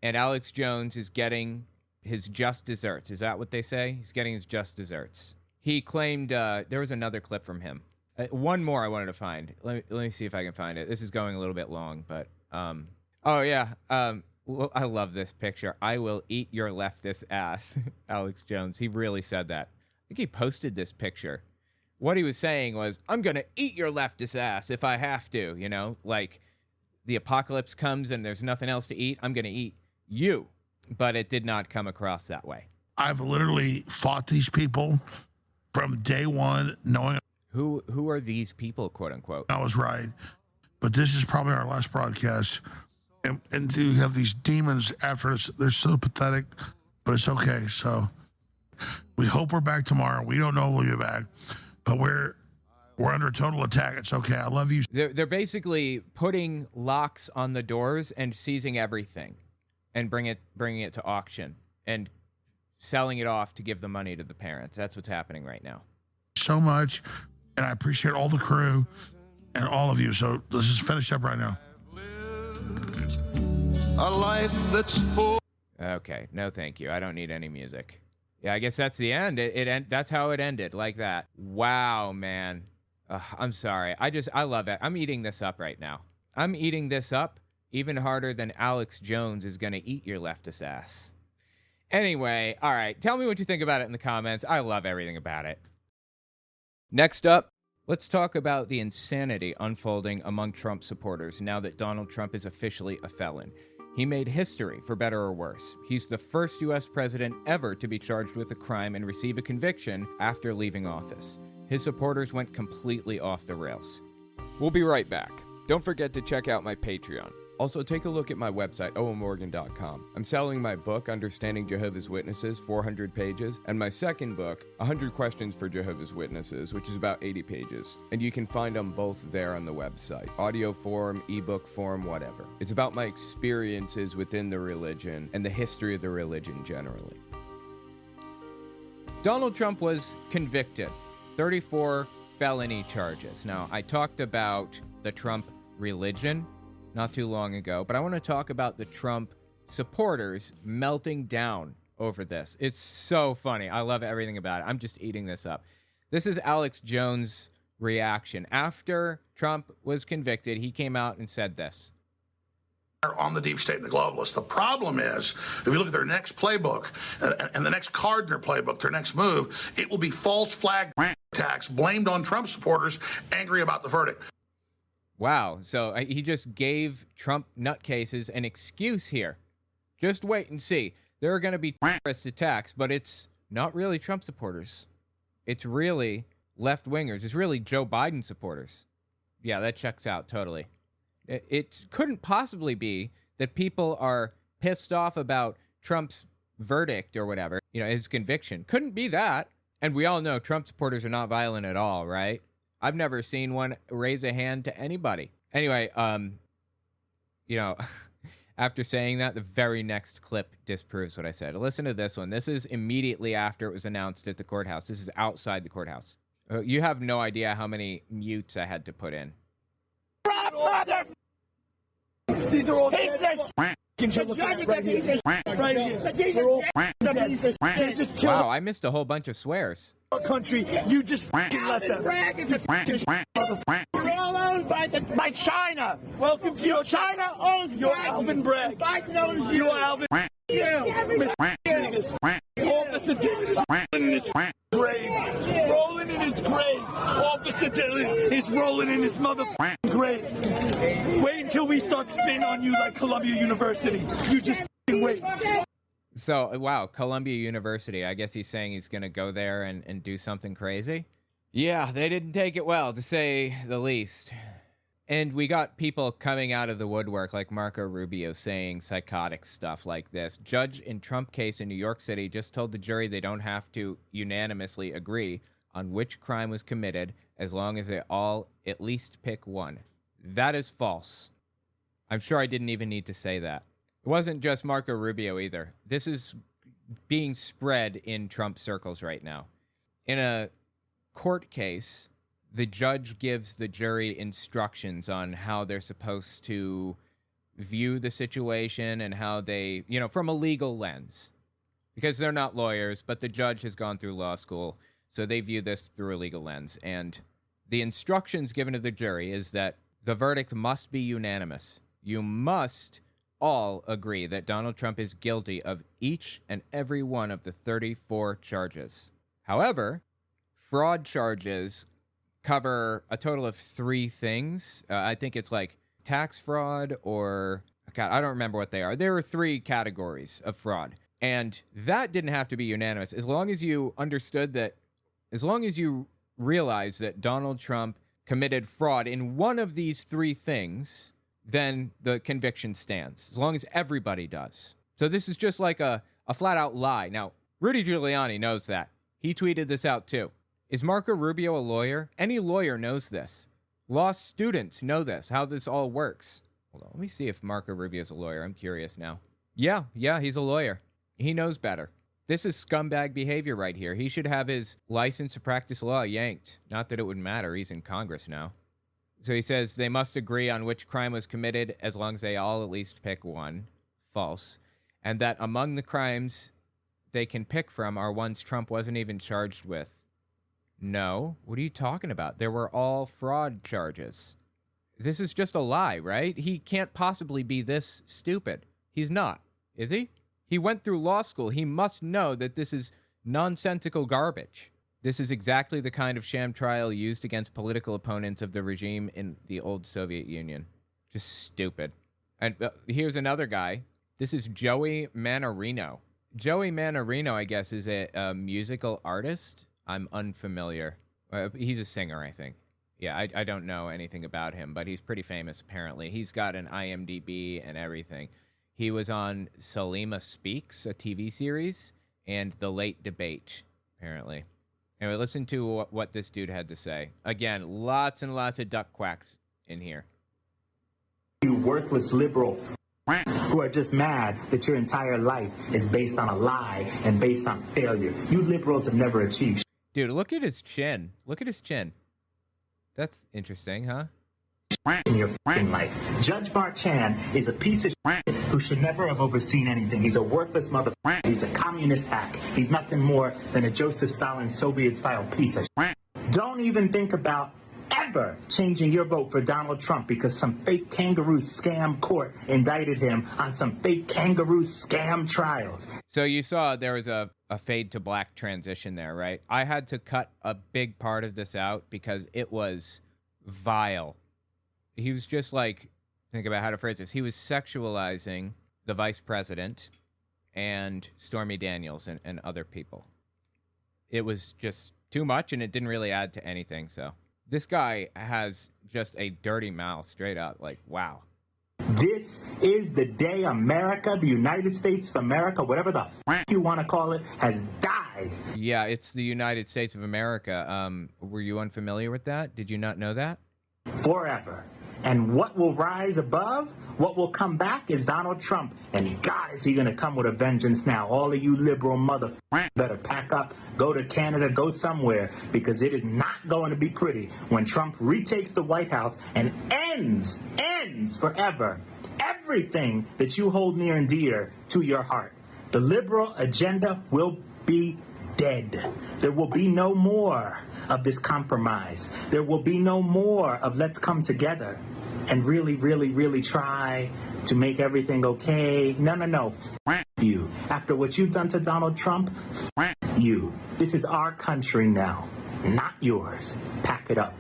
And Alex Jones is getting his just desserts. Is that what they say? He's getting his just desserts. He claimed, there was another clip from him. One more I wanted to find. Let me see if I can find it. This is going a little bit long, but, oh yeah, well, I love this picture. I will eat your leftist ass, Alex Jones. He really said that. I think he posted this picture. What he was saying was, I'm going to eat your leftist ass if I have to, you know? Like, the apocalypse comes and there's nothing else to eat, I'm going to eat you. But it did not come across that way. I've literally fought these people from day one, knowing Who are these people, quote unquote? I was right. But this is probably our last broadcast. And to have these demons after us, they're so pathetic, but it's okay. So we hope we're back tomorrow. We don't know we'll be back, but we're under total attack. It's okay. I love you. They're basically putting locks on the doors and seizing everything and bringing it to auction and selling it off to give the money to the parents. That's what's happening right now. So much, and I appreciate all the crew and all of you. So let's just finish up right now. A life that's full. Okay, no thank you. I don't need any music. Yeah, I guess that's the end. That's how it ended, like that. Wow, man. I'm sorry. I love it. I'm eating this up right now. I'm eating this up even harder than Alex Jones is going to eat your leftist ass. Anyway, all right. Tell me what you think about it in the comments. I love everything about it. Next up, let's talk about the insanity unfolding among Trump supporters now that Donald Trump is officially a felon. He made history, for better or worse. He's the first U.S. president ever to be charged with a crime and receive a conviction after leaving office. His supporters went completely off the rails. We'll be right back. Don't forget to check out my Patreon. Also, take a look at my website, owenmorgan.com. I'm selling my book, Understanding Jehovah's Witnesses, 400 pages, and my second book, 100 Questions for Jehovah's Witnesses, which is about 80 pages. And you can find them both there on the website. Audio form, ebook form, whatever. It's about my experiences within the religion and the history of the religion generally. Donald Trump was convicted. 34 felony charges. Now, I talked about the Trump religion not too long ago, but I want to talk about the Trump supporters melting down over this. It's so funny. I love everything about it. I'm just eating this up. This is Alex Jones' reaction. After Trump was convicted, he came out and said this. On the deep state and the globalists. The problem is, if you look at their next playbook and the next card in their playbook, their next move, it will be false flag attacks blamed on Trump supporters angry about the verdict. Wow. So he just gave Trump nutcases an excuse here. Just wait and see. There are going to be terrorist attacks, but it's not really Trump supporters. It's really left-wingers. It's really Joe Biden supporters. Yeah, that checks out totally. It couldn't possibly be that people are pissed off about Trump's verdict or whatever, his conviction. Couldn't be that. And we all know Trump supporters are not violent at all, right? I've never seen one raise a hand to anybody. Anyway, after saying that, the very next clip disproves what I said. Listen to this one. This is immediately after it was announced at the courthouse. This is outside the courthouse. You have no idea how many mutes I had to put in. These are all wow, I missed a whole bunch of swears. Country, you just let them. We're all owned by China. Welcome to your China owns you. Alvin Bragg. Biden owns you. Alvin. Officer Dillon is rolling in his grave. Rolling in his grave. Officer Dillon is rolling in his motherfucking grave. Wait until we start spinning on you like Columbia University. You just wait. So, wow, Columbia University. I guess he's saying he's going to go there and do something crazy. Yeah, they didn't take it well, to say the least. And we got people coming out of the woodwork like Marco Rubio saying psychotic stuff like this. Judge in Trump case in New York City just told the jury they don't have to unanimously agree on which crime was committed as long as they all at least pick one. That is false. I'm sure I didn't even need to say that. It wasn't just Marco Rubio either. This is being spread in Trump circles right now. In a court case, the judge gives the jury instructions on how they're supposed to view the situation and how they, from a legal lens. Because they're not lawyers, but the judge has gone through law school, so they view this through a legal lens. And the instructions given to the jury is that the verdict must be unanimous. You must all agree that Donald Trump is guilty of each and every one of the 34 charges. However, fraud charges cover a total of 3 things. I think it's like tax fraud or, God, I don't remember what they are. There are 3 categories of fraud. And that didn't have to be unanimous. As long as you understood that, as long as you realize that Donald Trump committed fraud in one of these three things, then the conviction stands, as long as everybody does. So this is just like a flat-out lie. Now, Rudy Giuliani knows that. He tweeted this out too. Is Marco Rubio a lawyer? Any lawyer knows this. Law students know this, how this all works. Hold on, let me see if Marco Rubio's a lawyer. I'm curious now. Yeah, he's a lawyer. He knows better. This is scumbag behavior right here. He should have his license to practice law yanked. Not that it would matter. He's in Congress now. So he says they must agree on which crime was committed as long as they all at least pick one. False. And that among the crimes they can pick from are ones Trump wasn't even charged with. No. What are you talking about? There were all fraud charges. This is just a lie, right? He can't possibly be this stupid. He's not. Is he? He went through law school. He must know that this is nonsensical garbage. This is exactly the kind of sham trial used against political opponents of the regime in the old Soviet Union. Just stupid. And here's another guy. This is Joey Manarino. Joey Manarino, I guess, is a musical artist. I'm unfamiliar. He's a singer, I think. Yeah, I don't know anything about him, but he's pretty famous, apparently. He's got an IMDb and everything. He was on Salima Speaks, a TV series, and The Late Debate, apparently. Anyway, listen to what this dude had to say. Again, lots and lots of duck quacks in here. You worthless liberal who are just mad that your entire life is based on a lie and based on failure. You liberals have never achieved. Dude, look at his chin. Look at his chin. That's interesting, huh? In your life. Judge Barchan is a piece of shit who should never have overseen anything. He's a worthless motherfucker. He's a communist hack. He's nothing more than a Joseph Stalin Soviet-style piece of shit. Don't even think about ever changing your vote for Donald Trump because some fake kangaroo scam court indicted him on some fake kangaroo scam trials. So you saw there was a fade to black transition there, right? I had to cut a big part of this out because it was vile. He was just like, think about how to phrase this. He was sexualizing the vice president and Stormy Daniels and other people. It was just too much, and it didn't really add to anything. So this guy has just a dirty mouth, straight up. Like, wow. This is the day America, the United States of America, whatever the you want to call it, has died. Yeah, it's the United States of America. Were you unfamiliar with that? Did you not know that? Forever. And what will rise above, what will come back is Donald Trump. And God, is he going to come with a vengeance now. All of you liberal motherfuckers better pack up, go to Canada, go somewhere, because it is not going to be pretty when Trump retakes the White House and ends forever everything that you hold near and dear to your heart. The liberal agenda will be dead. There will be no more of this compromise. There will be no more of let's come together and really, really, really try to make everything okay. No. F you. After what you've done to Donald Trump, f you. This is our country now, not yours. Pack it up.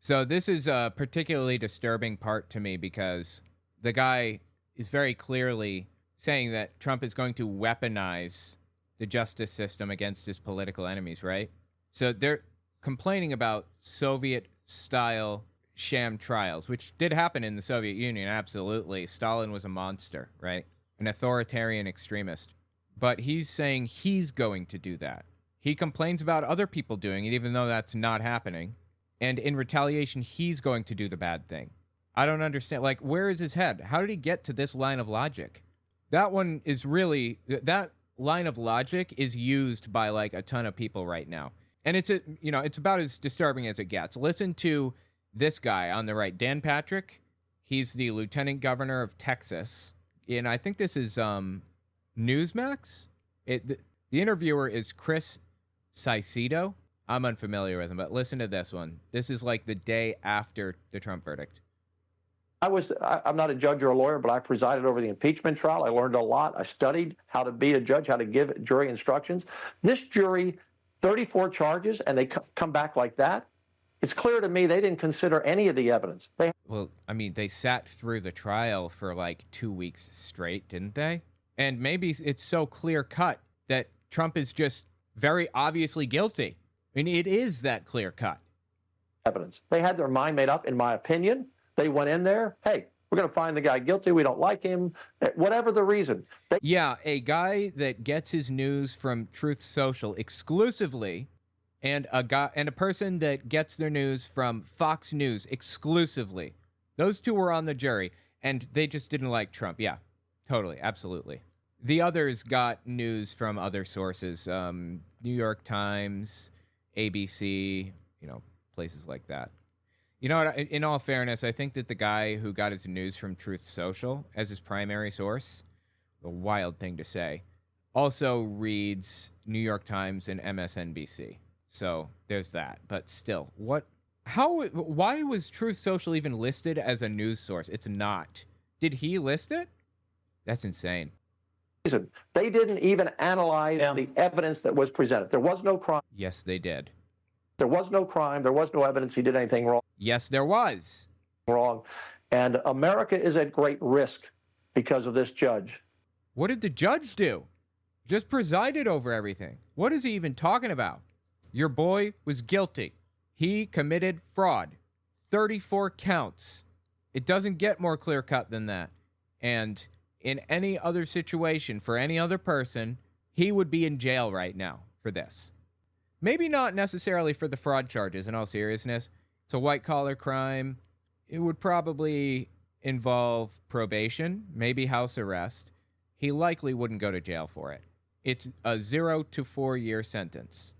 So this is a particularly disturbing part to me because the guy is very clearly saying that Trump is going to weaponize the justice system against his political enemies, right? So they're complaining about Soviet-style sham trials, which did happen in the Soviet Union, absolutely. Stalin was a monster, right? An authoritarian extremist. But he's saying he's going to do that. He complains about other people doing it, even though that's not happening. And in retaliation, he's going to do the bad thing. I don't understand. Like, where is his head? How did he get to this line of logic? That one is really... That line of logic is used by, like, a ton of people right now. And it's about as disturbing as it gets. Listen to this guy on the right, Dan Patrick. He's the lieutenant governor of Texas. And I think this is Newsmax. The interviewer is Chris Caicedo. I'm unfamiliar with him, but listen to this one. This is like the day after the Trump verdict. I'm not a judge or a lawyer, but I presided over the impeachment trial. I learned a lot. I studied how to be a judge, how to give jury instructions. This jury, 34 charges, and they come back like that. It's clear to me they didn't consider any of the evidence. Well, I mean, they sat through the trial for like 2 weeks straight, didn't they? And maybe it's so clear cut that Trump is just very obviously guilty. I mean, it is that clear cut. Evidence. They had their mind made up, in my opinion. They went in there, hey, we're going to find the guy guilty. We don't like him. Whatever the reason. Yeah, a guy that gets his news from Truth Social exclusively, and a person that gets their news from Fox News exclusively. Those two were on the jury, and they just didn't like Trump. Yeah, totally, absolutely. The others got news from other sources, New York Times, ABC, places like that. You know what? In all fairness, I think that the guy who got his news from Truth Social as his primary source, a wild thing to say, also reads New York Times and MSNBC. So there's that. But still, why was Truth Social even listed as a news source? It's not. Did he list it? That's insane. They didn't even analyze the evidence that was presented. There was no crime. Yes, they did. There was no crime. There was no evidence he did anything wrong. Yes, there was. Wrong. And America is at great risk because of this judge. What did the judge do? Just presided over everything. What is he even talking about? Your boy was guilty. He committed fraud. 34 counts. It doesn't get more clear-cut than that. And in any other situation, for any other person, he would be in jail right now for this. Maybe not necessarily for the fraud charges, in all seriousness. It's a white-collar crime. It would probably involve probation, maybe house arrest. He likely wouldn't go to jail for it. It's a 0 to 4 year sentence.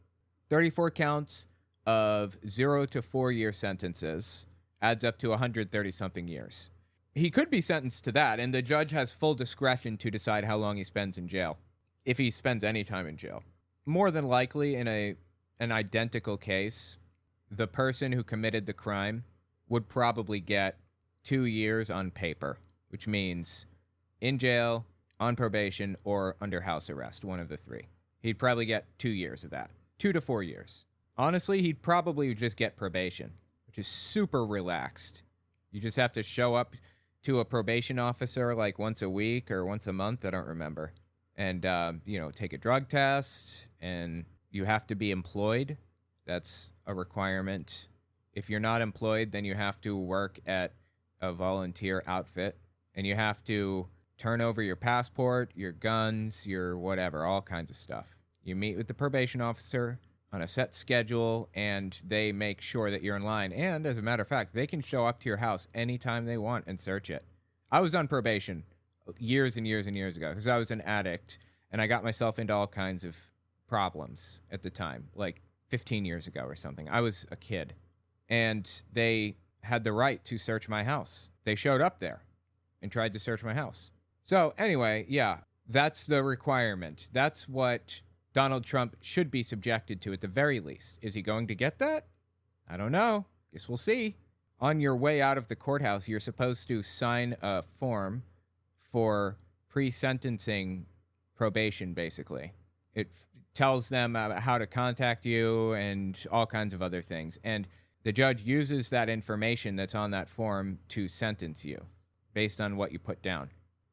34 counts of 0 to 4 year sentences adds up to 130-something years. He could be sentenced to that, and the judge has full discretion to decide how long he spends in jail, if he spends any time in jail. More than likely, in an identical case, the person who committed the crime would probably get 2 years on paper, which means in jail, on probation, or under house arrest, one of the three. He'd probably get 2 years of that. 2 to 4 years. Honestly, he'd probably just get probation, which is super relaxed. You just have to show up to a probation officer like once a week or once a month, I don't remember, and, take a drug test, and you have to be employed. That's a requirement. If you're not employed, then you have to work at a volunteer outfit, and you have to turn over your passport, your guns, your whatever, all kinds of stuff. You meet with the probation officer on a set schedule, and they make sure that you're in line. And as a matter of fact, they can show up to your house anytime they want and search it. I was on probation years and years and years ago because I was an addict, and I got myself into all kinds of problems at the time, like 15 years ago or something. I was a kid, and they had the right to search my house. They showed up there and tried to search my house. So anyway, yeah, that's the requirement. That's what Donald Trump should be subjected to at the very least. Is he going to get that? I don't know. Guess we'll see. On your way out of the courthouse, you're supposed to sign a form for pre-sentencing probation, basically. It tells them how to contact you and all kinds of other things. And the judge uses that information that's on that form to sentence you based on what you put down.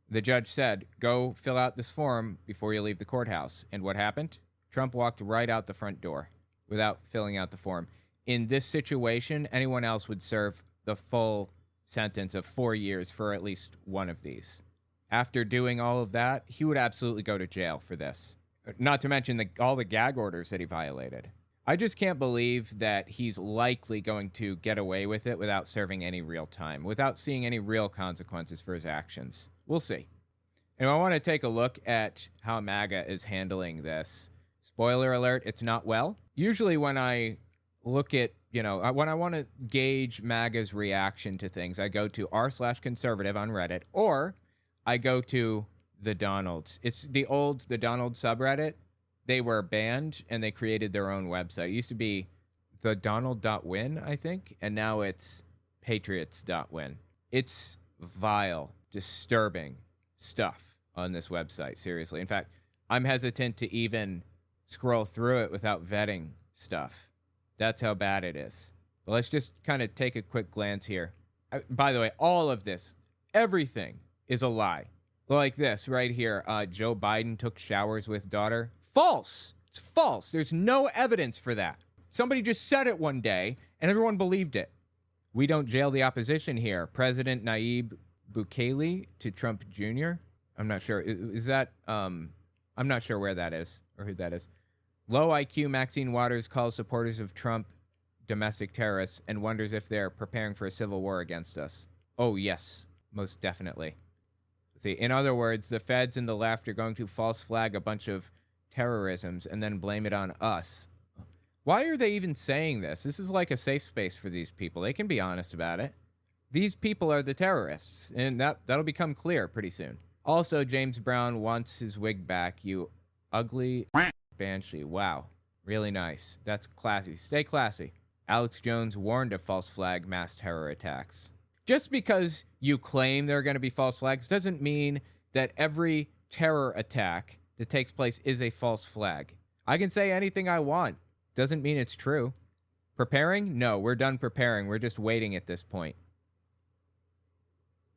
The judge said, go fill out this form before you leave the courthouse. And what happened? Trump walked right out the front door without filling out the form. In this situation, anyone else would serve the full sentence of 4 years for at least one of these. After doing all of that, he would absolutely go to jail for this. Not to mention all the gag orders that he violated. I just can't believe that he's likely going to get away with it without serving any real time, without seeing any real consequences for his actions. We'll see. And I want to take a look at how MAGA is handling this. Spoiler alert, it's not well. Usually when I look at, when I want to gauge MAGA's reaction to things, I go to r/conservative on Reddit, or I go to the Donalds. It's the Donald subreddit. They were banned, and they created their own website. It used to be the Donald.win, I think, and now it's patriots.win. It's vile, disturbing stuff on this website, seriously. In fact, I'm hesitant to even scroll through it without vetting stuff. That's how bad it is. But let's just kind of take a quick glance here. By the way, all of this, everything is a lie. Like this right here. Joe Biden took showers with daughter. False. It's false. There's no evidence for that. Somebody just said it one day, and everyone believed it. We don't jail the opposition here. President Nayib Bukele to Trump Jr. I'm not sure. Is that, I'm not sure where that is or who that is. Low IQ Maxine Waters calls supporters of Trump domestic terrorists and wonders if they're preparing for a civil war against us. Oh, yes, most definitely. See, in other words, the feds and the left are going to false flag a bunch of terrorisms and then blame it on us. Why are they even saying this? This is like a safe space for these people. They can be honest about it. These people are the terrorists, and that'll become clear pretty soon. Also, James Brown wants his wig back, you ugly banshee. Wow, really nice. That's classy. Stay classy. Alex Jones warned of false flag mass terror attacks. Just because you claim there are going to be false flags doesn't mean that every terror attack that takes place is a false flag. I can say anything I want. Doesn't mean it's true. Preparing? No, we're done preparing. We're just waiting at this point.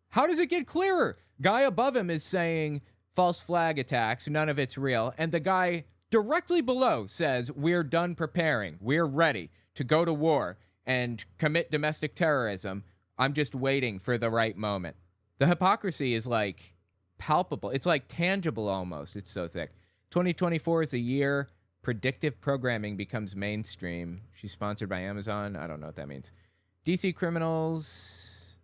How does it get clearer? Guy above him is saying false flag attacks, none of it's real. And the guy directly below says, we're done preparing. We're ready to go to war and commit domestic terrorism. I'm just waiting for the right moment. The hypocrisy is like palpable. It's like tangible almost. It's so thick. 2024 is a year predictive programming becomes mainstream. She's sponsored by Amazon. I don't know what that means. DC criminals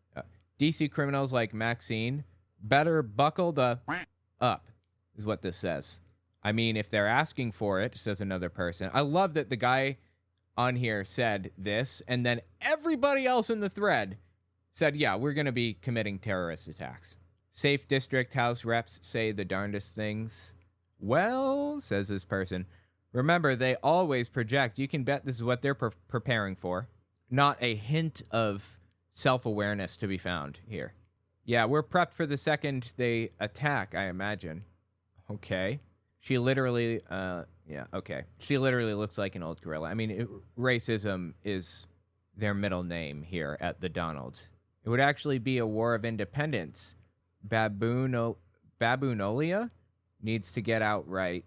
like Maxine better buckle the up, is what this says. I mean, if they're asking for it, says another person. I love that the guy on here said this, and then everybody else in the thread said, yeah, we're going to be committing terrorist attacks. Safe District House reps say the darndest things. Well, says this person, remember, they always project. You can bet this is what they're preparing for. Not a hint of self-awareness to be found here. Yeah, we're prepped for the second they attack, I imagine. Okay. She literally, okay. She literally looks like an old gorilla. I mean, racism is their middle name here at the Donald. It would actually be a war of independence. Baboonolia needs to get out right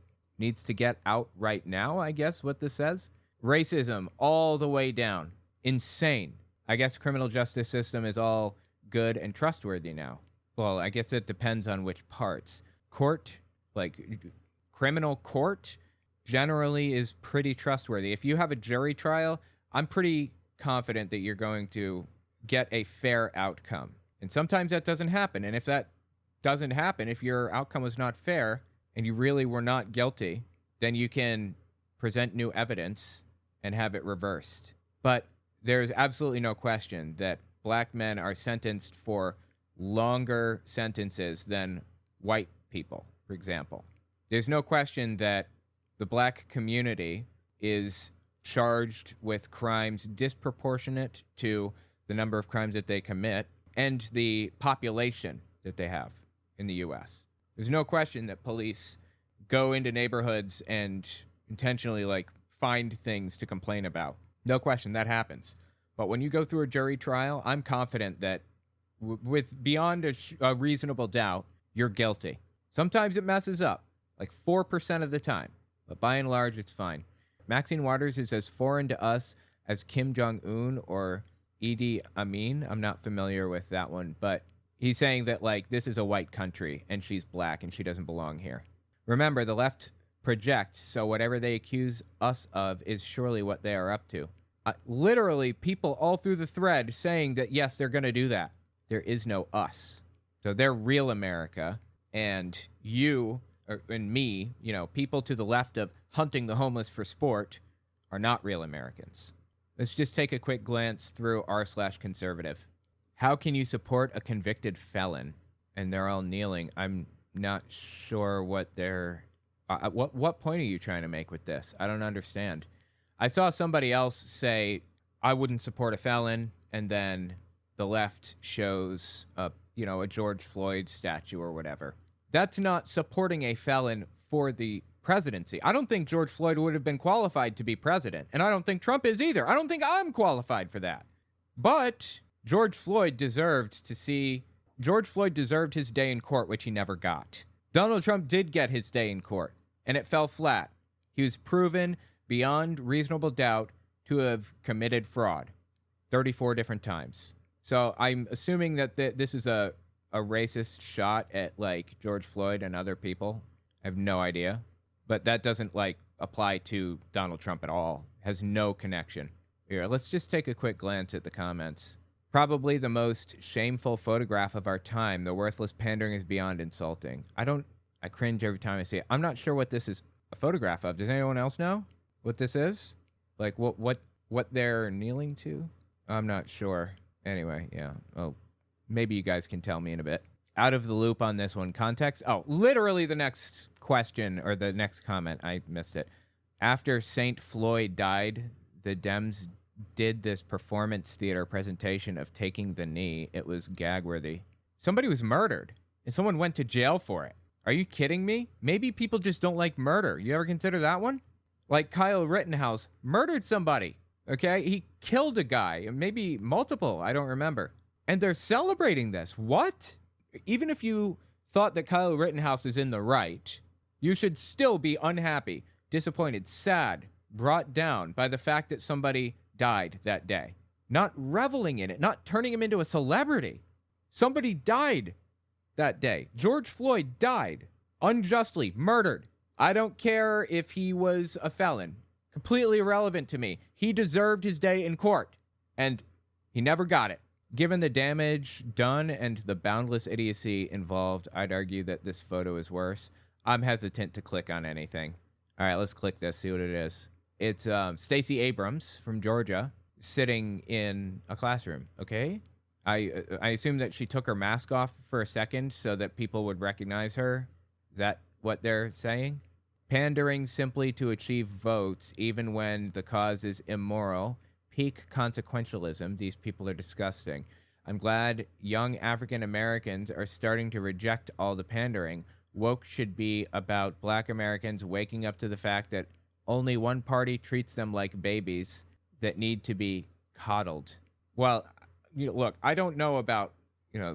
now, I guess what this says. Racism all the way down. Insane. I guess criminal justice system is all good and trustworthy now. Well, I guess it depends on which parts. Court, like criminal court, generally is pretty trustworthy. If you have a jury trial, I'm pretty confident that you're going to get a fair outcome. And sometimes that doesn't happen. And if that doesn't happen, if your outcome was not fair and you really were not guilty, then you can present new evidence and have it reversed. But there's absolutely no question that black men are sentenced for longer sentences than white people, for example. There's no question that the black community is charged with crimes disproportionate to the number of crimes that they commit and the population that they have in the U.S. There's no question that police go into neighborhoods and intentionally, find things to complain about. No question, that happens. But when you go through a jury trial, I'm confident that with beyond a reasonable doubt, you're guilty. Sometimes it messes up, 4% of the time. But by and large, it's fine. Maxine Waters is as foreign to us as Kim Jong-un or Idi Amin. I'm not familiar with that one, but he's saying that, this is a white country, and she's black, and she doesn't belong here. Remember, the left projects, so whatever they accuse us of is surely what they are up to. Literally, people all through the thread saying that, yes, they're going to do that. There is no us. So they're real America, and you and me, people to the left of hunting the homeless for sport are not real Americans. Let's just take a quick glance through r/conservative. How can you support a convicted felon? And they're all kneeling. I'm not sure what they're... what point are you trying to make with this? I don't understand. I saw somebody else say, I wouldn't support a felon, and then the left shows a George Floyd statue or whatever. That's not supporting a felon for the presidency. I don't think George Floyd would have been qualified to be president, and I don't think Trump is either. I don't think I'm qualified for that. But George Floyd deserved to see George Floyd deserved his day in court, which he never got. Donald Trump did get his day in court, and it fell flat. He was proven beyond reasonable doubt to have committed fraud 34 different times. So I'm assuming that this is a racist shot at, like, George Floyd and other people. I have no idea. But that doesn't, like, apply to Donald Trump at all. Has no connection. Here, let's just take a quick glance at the comments. Probably the most shameful photograph of our time. The worthless pandering is beyond insulting. I cringe every time I see it. I'm not sure what this is a photograph of. Does anyone else know what this is? Like what they're kneeling to? I'm not sure. Anyway, yeah. Oh, maybe you guys can tell me in a bit. Out of the loop on this one. Context? Oh, literally the next question or the next comment. I missed it. After St. Floyd died, the Dems did this performance theater presentation of taking the knee. It was gag-worthy. Somebody was murdered, and someone went to jail for it. Are you kidding me? Maybe people just don't like murder. You ever consider that one? Like Kyle Rittenhouse murdered somebody, okay? He killed a guy, maybe multiple, I don't remember. And they're celebrating this. What? Even if you thought that Kyle Rittenhouse is in the right, you should still be unhappy, disappointed, sad, brought down by the fact that somebody died that day. Not reveling in it, not turning him into a celebrity. Somebody died that day. George Floyd died unjustly, murdered. I don't care if he was a felon. Completely irrelevant to me. He deserved his day in court, and he never got it. Given the damage done and the boundless idiocy involved, I'd argue that this photo is worse. I'm hesitant to click on anything. All right, let's click this, see what it is. It's Stacey Abrams from Georgia sitting in a classroom, okay? I assume that she took her mask off for a second so that people would recognize her. Is that what they're saying? Pandering simply to achieve votes, even when the cause is immoral. Peak consequentialism. These people are disgusting. I'm glad young African Americans are starting to reject all the pandering. Woke should be about Black Americans waking up to the fact that only one party treats them like babies that need to be coddled. Well, look, I don't know about,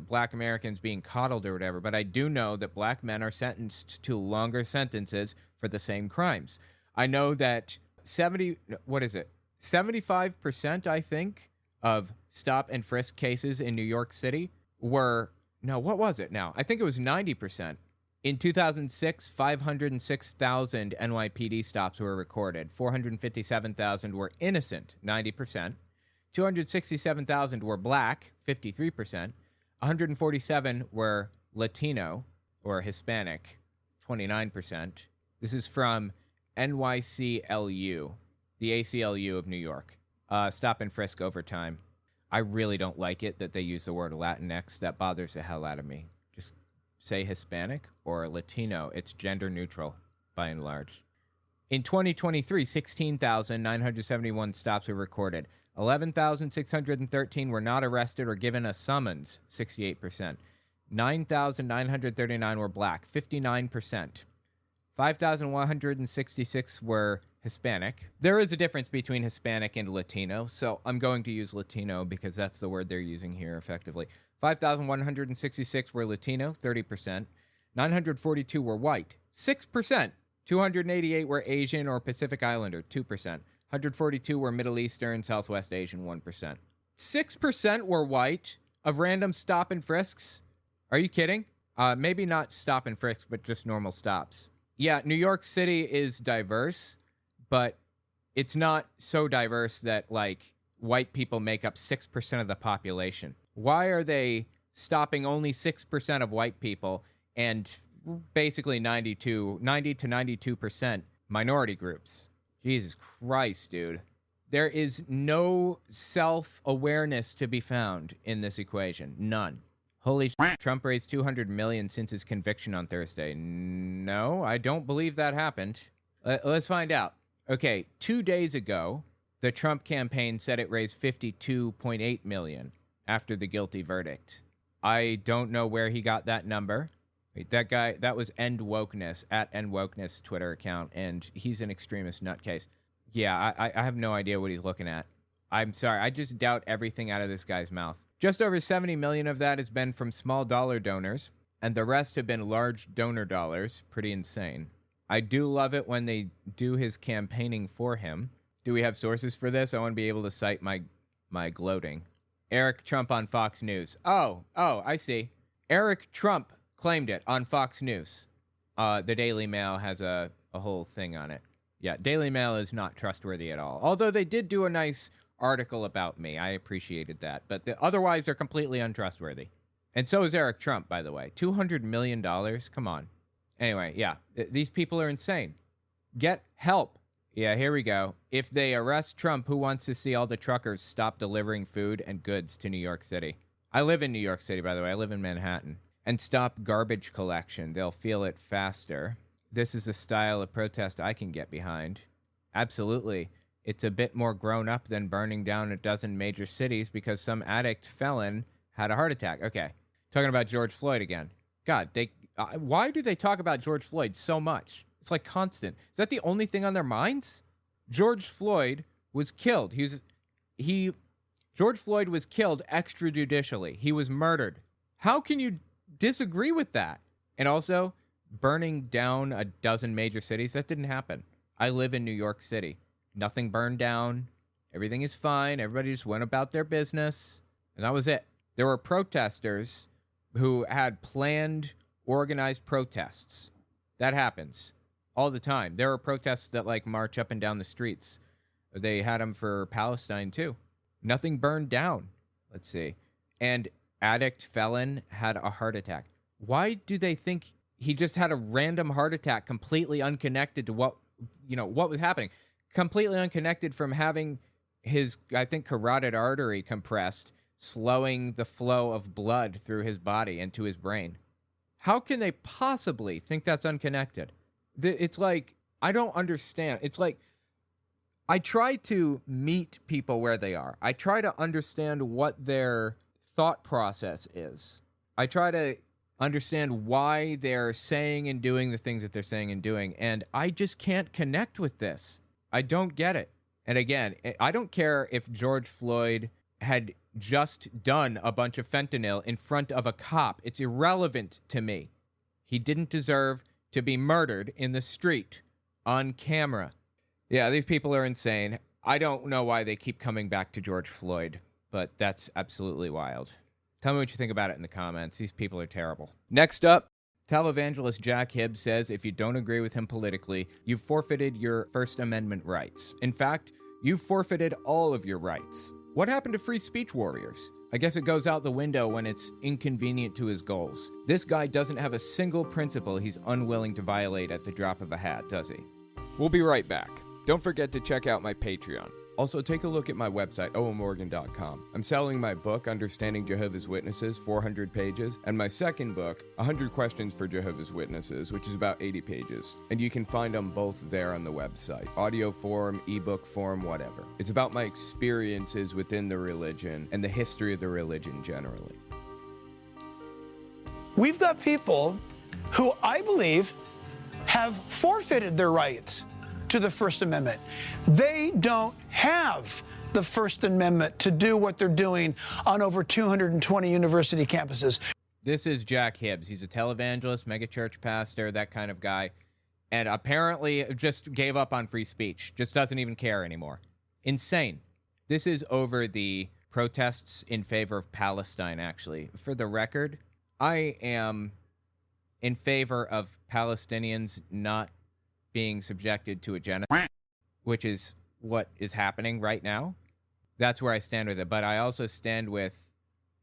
Black Americans being coddled or whatever, but I do know that Black men are sentenced to longer sentences for the same crimes. I know that 75%, I think, of stop and frisk cases in New York City were, what was it now? I think it was 90%. In 2006, 506,000 NYPD stops were recorded. 457,000 were innocent, 90%. 267,000 were Black, 53%. 147 were Latino or Hispanic, 29%. This is from NYCLU, the ACLU of New York. Stop and frisk over time. I really don't like it that they use the word Latinx. That bothers the hell out of me. Just say Hispanic or Latino. It's gender neutral by and large. In 2023, 16,971 stops were recorded. 11,613 were not arrested or given a summons, 68%. 9,939 were Black, 59%. 5,166 were Hispanic. There is a difference between Hispanic and Latino, so I'm going to use Latino because that's the word they're using here effectively. 5,166 were Latino, 30%. 942 were white, 6%. 288 were Asian or Pacific Islander, 2%. 142 were Middle Eastern, Southwest Asian, 1%. 6% were white of random stop and frisks. Are you kidding? Maybe not stop and frisks, but just normal stops. Yeah, New York City is diverse, but it's not so diverse that, like, white people make up 6% of the population. Why are they stopping only 6% of white people and basically 90 to 92% minority groups? Jesus Christ, dude. There is no self-awareness to be found in this equation. None. Holy shit, Trump raised $200 million since his conviction on Thursday. No, I don't believe that happened. Let's find out. Okay, 2 days ago, the Trump campaign said it raised $52.8 million after the guilty verdict. I don't know where he got that number. That guy, that was End Wokeness, at End Wokeness Twitter account, and he's an extremist nutcase. Yeah, I have no idea what he's looking at. I'm sorry, I just doubt everything out of this guy's mouth. Just over 70 million of that has been from small dollar donors, and the rest have been large donor dollars. Pretty insane. I do love it when they do his campaigning for him. Do we have sources for this? I want to be able to cite my gloating. Eric Trump on Fox News. Oh, I see. Eric Trump claimed it on Fox News. The Daily Mail has a whole thing on it. Yeah, Daily Mail is not trustworthy at all. Although they did do a nice article about me. I appreciated that. But otherwise, they're completely untrustworthy. And so is Eric Trump, by the way. $200 million? Come on. Anyway, yeah, these people are insane. Get help. Yeah, here we go. If they arrest Trump, who wants to see all the truckers stop delivering food and goods to New York City? I live in New York City, by the way. I live in Manhattan. And stop garbage collection. They'll feel it faster. This is a style of protest I can get behind. Absolutely. It's a bit more grown up than burning down a dozen major cities because some addict felon had a heart attack. Okay. Talking about George Floyd again. God, why do they talk about George Floyd so much? It's like constant. Is that the only thing on their minds? George Floyd was killed. George Floyd was killed extrajudicially. He was murdered. How can you disagree with that? And also, burning down a dozen major cities, that didn't happen. I live in New York City. Nothing burned down. Everything is fine. Everybody just went about their business. And that was it. There were protesters who had planned, organized protests. That happens all the time. There are protests that march up and down the streets. They had them for Palestine too. Nothing burned down. Let's see. And addict felon had a heart attack. Why do they think he just had a random heart attack completely unconnected to what was happening? Completely unconnected from having his, I think, carotid artery compressed, slowing the flow of blood through his body into his brain. How can they possibly think that's unconnected? It's like, I don't understand. It's like, I try to meet people where they are. I try to understand what their thought process is. I try to understand why they're saying and doing the things that they're saying and doing, and I just can't connect with this. I don't get it. And again, I don't care if George Floyd had just done a bunch of fentanyl in front of a cop. It's irrelevant to me. He didn't deserve to be murdered in the street on camera. Yeah, these people are insane. I don't know why they keep coming back to George Floyd, but that's absolutely wild. Tell me what you think about it in the comments. These people are terrible. Next up, Televangelist Jack Hibbs says if you don't agree with him politically, you've forfeited your First Amendment rights. In fact, you've forfeited all of your rights. What happened to free speech warriors? I guess it goes out the window when it's inconvenient to his goals. This guy doesn't have a single principle he's unwilling to violate at the drop of a hat, does he? We'll be right back. Don't forget to check out my Patreon. Also, take a look at my website, owenmorgan.com. I'm selling my book, Understanding Jehovah's Witnesses, 400 pages, and my second book, 100 Questions for Jehovah's Witnesses, which is about 80 pages. And you can find them both there on the website. Audio form, ebook form, whatever. It's about my experiences within the religion and the history of the religion generally. We've got people who I believe have forfeited their rights to the First Amendment. They don't have the First Amendment to do what they're doing on over 220 university campuses. This is Jack Hibbs. He's a televangelist, megachurch pastor, that kind of guy, and apparently just gave up on free speech, just doesn't even care anymore. Insane. This is over the protests in favor of Palestine, actually. For the record, I am in favor of Palestinians not being subjected to a genocide, which is what is happening right now. That's where I stand with it. But I also stand with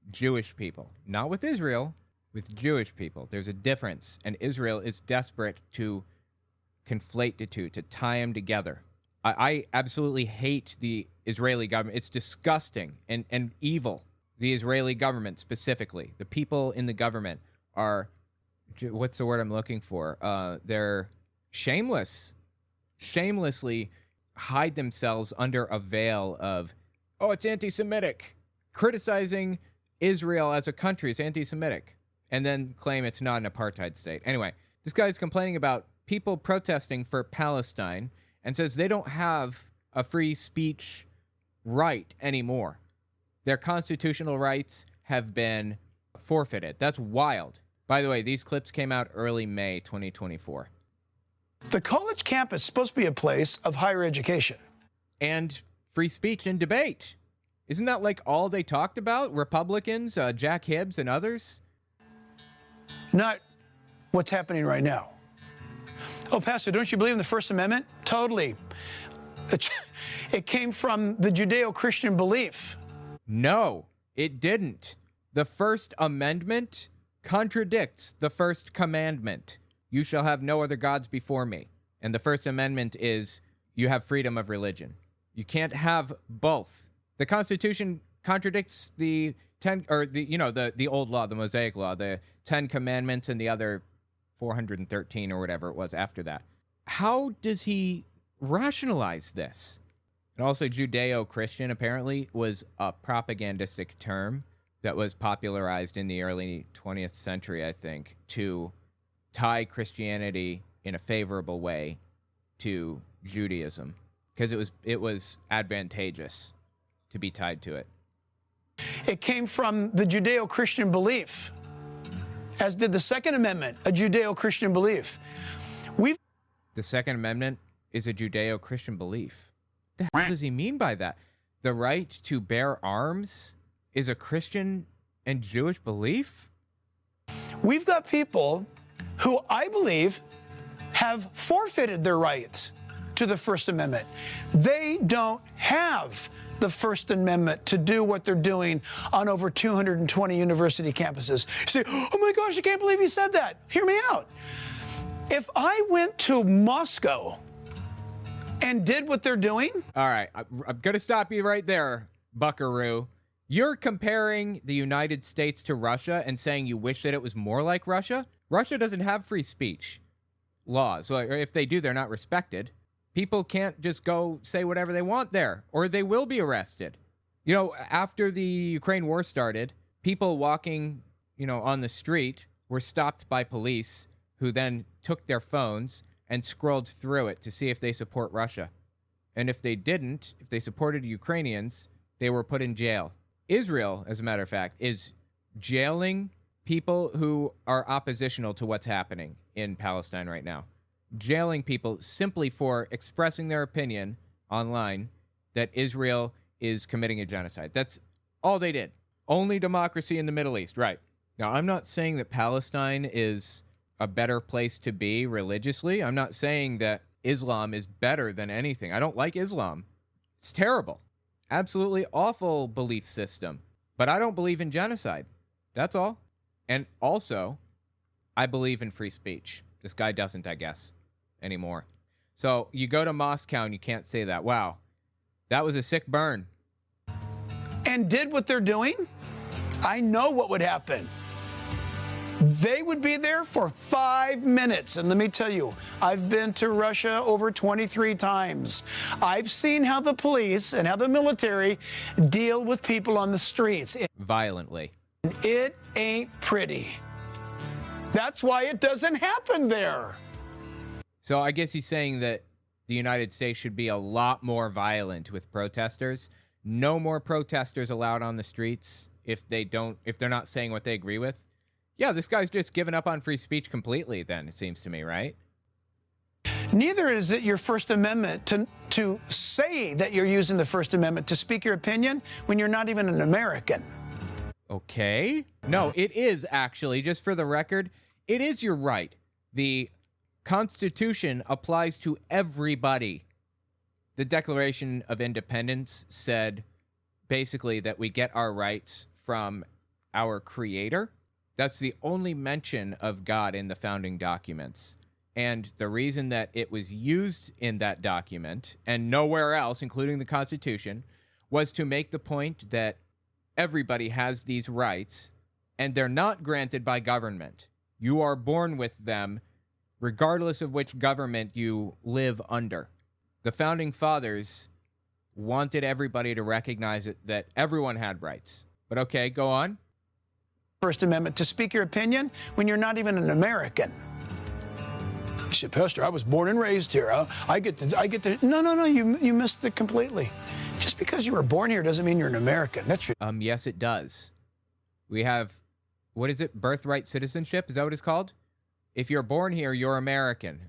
Jewish people, not with Israel, with Jewish people. There's a difference, and Israel is desperate to conflate the two, to tie them together. I absolutely hate the Israeli government. It's disgusting and evil. The Israeli government specifically. The people in the government are, what's the word I'm looking for? They're shamelessly hide themselves under a veil of, oh, it's anti-Semitic. Criticizing Israel as a country is anti-Semitic, and then claim it's not an apartheid state. Anyway, this guy's complaining about people protesting for Palestine and says they don't have a free speech right anymore. Their constitutional rights have been forfeited. That's wild. By the way, these clips came out early May 2024. The college campus is supposed to be a place of higher education. And free speech and debate. Isn't that like all they talked about? Republicans, Jack Hibbs and others? Not what's happening right now. Oh, Pastor, don't you believe in the First Amendment? Totally. It came from the Judeo-Christian belief. No, it didn't. The First Amendment contradicts the First Commandment. You shall have no other gods before me. And the First Amendment is you have freedom of religion. You can't have both. The Constitution contradicts the the old law, the Mosaic law, the 10 Commandments and the other 413 or whatever it was after that. How does he rationalize this? And also Judeo-Christian apparently was a propagandistic term that was popularized in the early 20th century, I think, to tie Christianity in a favorable way to Judaism, because it was advantageous to be tied to it. It came from the Judeo-Christian belief, as did the Second Amendment, a Judeo-Christian belief. The Second Amendment is a Judeo-Christian belief. The hell does he mean by that? The right to bear arms is a Christian and Jewish belief? We've got people who I believe have forfeited their rights to the First Amendment. They don't have the First Amendment to do what they're doing on over 220 university campuses. You say, oh my gosh, I can't believe you said that. Hear me out. If I went to Moscow and did what they're doing. All right, I'm going to stop you right there, buckaroo. You're comparing the United States to Russia and saying you wish that it was more like Russia? Russia doesn't have free speech laws. Or if they do, they're not respected. People can't just go say whatever they want there, or they will be arrested. You know, after the Ukraine war started, people walking, on the street were stopped by police who then took their phones and scrolled through it to see if they support Russia. And if they didn't, if they supported Ukrainians, they were put in jail. Israel, as a matter of fact, is jailing people who are oppositional to what's happening in Palestine right now. Jailing people simply for expressing their opinion online that Israel is committing a genocide. That's all they did. Only democracy in the Middle East, right. Now, I'm not saying that Palestine is a better place to be religiously. I'm not saying that Islam is better than anything. I don't like Islam. It's terrible. Absolutely awful belief system. But I don't believe in genocide. That's all. And also, I believe in free speech. This guy doesn't, I guess, anymore. So you go to Moscow and you can't say that. Wow, that was a sick burn. And did what they're doing, I know what would happen. They would be there for 5 minutes. And let me tell you, I've been to Russia over 23 times. I've seen how the police and how the military deal with people on the streets. Violently. It ain't pretty. That's why it doesn't happen there. So I guess he's saying that the United States should be a lot more violent with protesters. No more protesters allowed on the streets if they're not saying what they agree with. Yeah, this guy's just given up on free speech completely then, it seems to me, right? Neither is it your First Amendment to say that you're using the First Amendment to speak your opinion when you're not even an American. Okay. No, it is actually, just for the record, it is your right. The Constitution applies to everybody. The Declaration of Independence said basically that we get our rights from our Creator. That's the only mention of God in the founding documents. And the reason that it was used in that document and nowhere else, including the Constitution, was to make the point that everybody has these rights and they're not granted by government. You are born with them regardless of which government you live under. The founding fathers wanted everybody to recognize it, that everyone had rights. But okay, go on. First Amendment to speak your opinion when you're not even an American. You said, Pastor, I was born and raised here. I get to. No. You missed it completely. Just because you were born here doesn't mean you're an American. That's Yes, it does. We have, what is it? Birthright citizenship? Is that what it's called? If you're born here, you're American.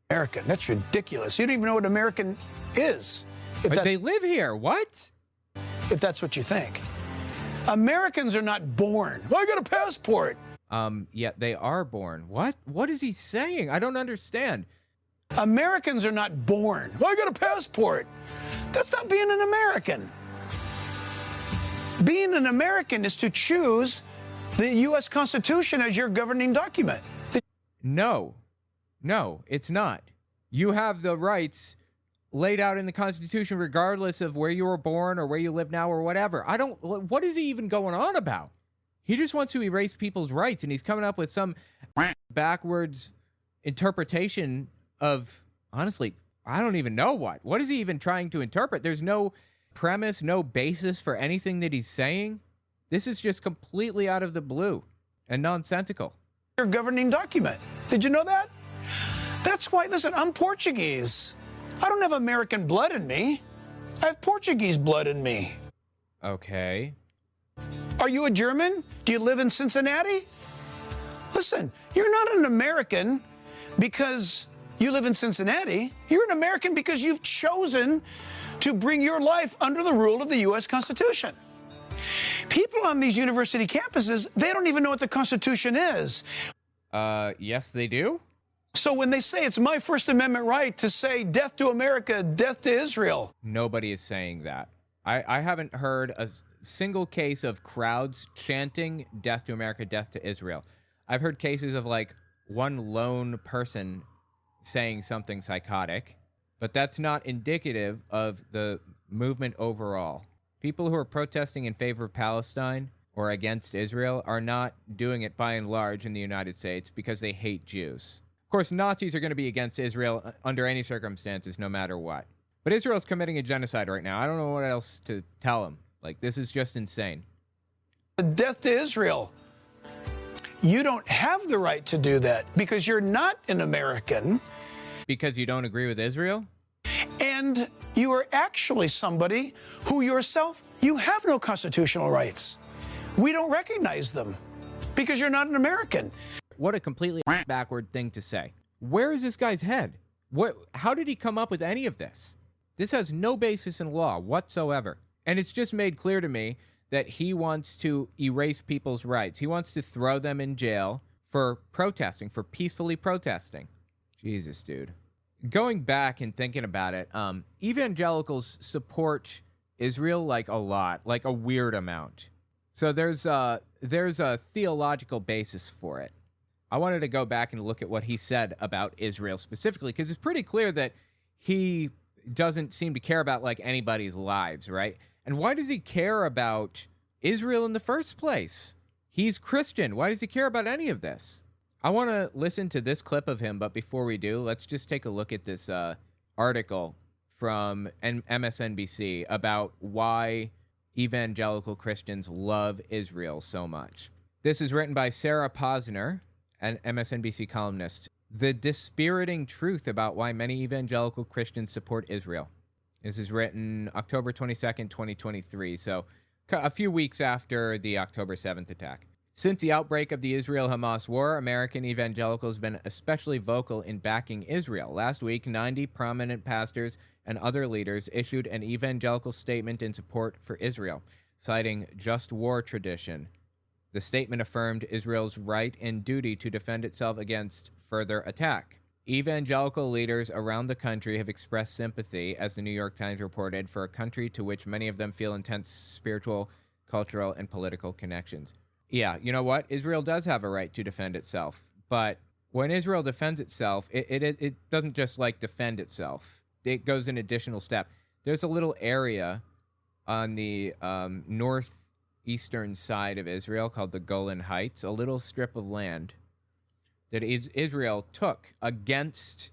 American. That's ridiculous. You don't even know what American is. But they live here. What? If that's what you think. Americans are not born. Well, I got a passport. Yeah, they are born. What? What is he saying? I don't understand. Americans are not born. Well, I got a passport. That's not being an American. Being an American is to choose the U.S. Constitution as your governing document. No, it's not. You have the rights laid out in the Constitution regardless of where you were born or where you live now or whatever. What is he even going on about? He just wants to erase people's rights, and he's coming up with some backwards interpretation of, honestly, I don't even know what. What is he even trying to interpret? There's no premise, no basis for anything that he's saying. This is just completely out of the blue and nonsensical. Your governing document. Did you know that? That's why, listen, I'm Portuguese. I don't have American blood in me. I have Portuguese blood in me. Okay. Are you a German? Do you live in Cincinnati? Listen, you're not an American because you live in Cincinnati. You're an American because you've chosen to bring your life under the rule of the U.S. Constitution. People on these university campuses, they don't even know what the Constitution is. Yes, they do. So when they say it's my First Amendment right to say death to America, death to Israel. Nobody is saying that. I haven't heard a single case of crowds chanting death to America, death to Israel. I've heard cases of like one lone person saying something psychotic, but that's not indicative of the movement overall. People who are protesting in favor of Palestine or against Israel are not doing it by and large in the United States because they hate Jews. Of course, Nazis are going to be against Israel under any circumstances, no matter what. But Israel's committing a genocide right now. I don't know what else to tell them. Like, this is just insane. Death to Israel. You don't have the right to do that because you're not an American. Because you don't agree with Israel? And you are actually somebody who yourself, you have no constitutional rights. We don't recognize them because you're not an American. What a completely backward thing to say. Where is this guy's head? How did he come up with any of this? This has no basis in law whatsoever. And it's just made clear to me that he wants to erase people's rights. He wants to throw them in jail for protesting, for peacefully protesting. Jesus, dude. Going back and thinking about it, evangelicals support Israel like a lot, like a weird amount. So there's a theological basis for it. I wanted to go back and look at what he said about Israel specifically, because it's pretty clear that he doesn't seem to care about like anybody's lives, right? And why does he care about Israel in the first place? He's Christian. Why does he care about any of this? I want to listen to this clip of him, but before we do, let's just take a look at this article from MSNBC about why evangelical Christians love Israel so much. This is written by Sarah Posner, an MSNBC columnist. The dispiriting truth about why many evangelical Christians support Israel. This is written October 22nd, 2023, so a few weeks after the October 7th attack. Since the outbreak of the Israel-Hamas war, American evangelicals have been especially vocal in backing Israel. Last week, 90 prominent pastors and other leaders issued an evangelical statement in support for Israel, citing just war tradition. The statement affirmed Israel's right and duty to defend itself against further attack. Evangelical leaders around the country have expressed sympathy, as the New York Times reported, for a country to which many of them feel intense spiritual, cultural, and political connections. Yeah, you know what? Israel does have a right to defend itself. But when Israel defends itself, it doesn't just like defend itself. It goes an additional step. There's a little area on the northeastern side of Israel called the Golan Heights, a little strip of land that Israel took against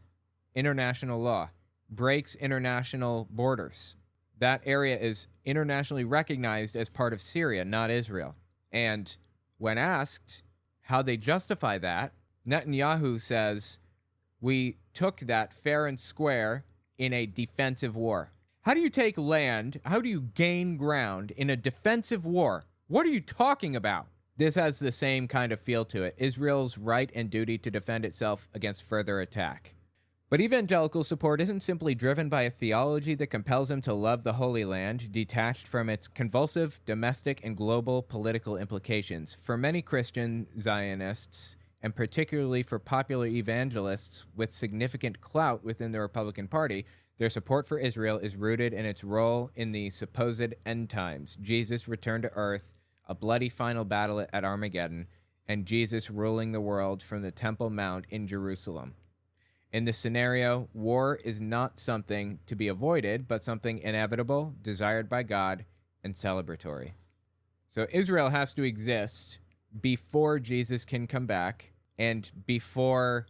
international law, breaks international borders. That area is internationally recognized as part of Syria, not Israel. And when asked how they justify that, Netanyahu says, We took that fair and square in a defensive war. How do you take land? How do you gain ground in a defensive war? What are you talking about? This has the same kind of feel to it. Israel's right and duty to defend itself against further attack. But evangelical support isn't simply driven by a theology that compels them to love the Holy Land, detached from its convulsive domestic and global political implications. For many Christian Zionists, and particularly for popular evangelists with significant clout within the Republican Party, their support for Israel is rooted in its role in the supposed end times, Jesus' return to earth, a bloody final battle at Armageddon, and Jesus ruling the world from the Temple Mount in Jerusalem. In this scenario, war is not something to be avoided, but something inevitable, desired by God, and celebratory. So Israel has to exist before Jesus can come back and before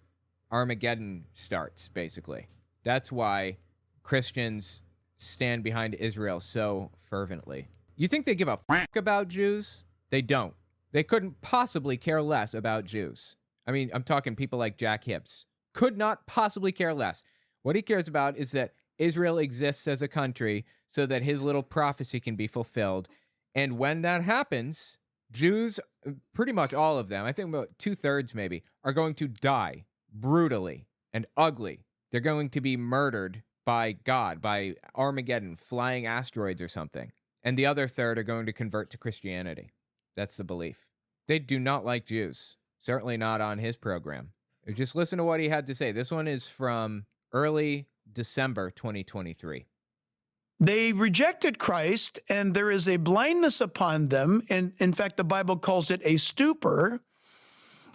Armageddon starts, basically. That's why Christians stand behind Israel so fervently. You think they give a fuck about Jews? They don't. They couldn't possibly care less about Jews. I mean, I'm talking people like Jack Hibbs. Could not possibly care less. What he cares about is that Israel exists as a country so that his little prophecy can be fulfilled. And when that happens, Jews, pretty much all of them, I think about 2/3 maybe, are going to die brutally and ugly. They're going to be murdered by God, by Armageddon, flying asteroids or something. And the other third are going to convert to Christianity. That's the belief. They do not like Jews. Certainly not on his program. Just listen to what he had to say. This one is from early December 2023. They rejected Christ, and there is a blindness upon them. And in fact, the Bible calls it a stupor.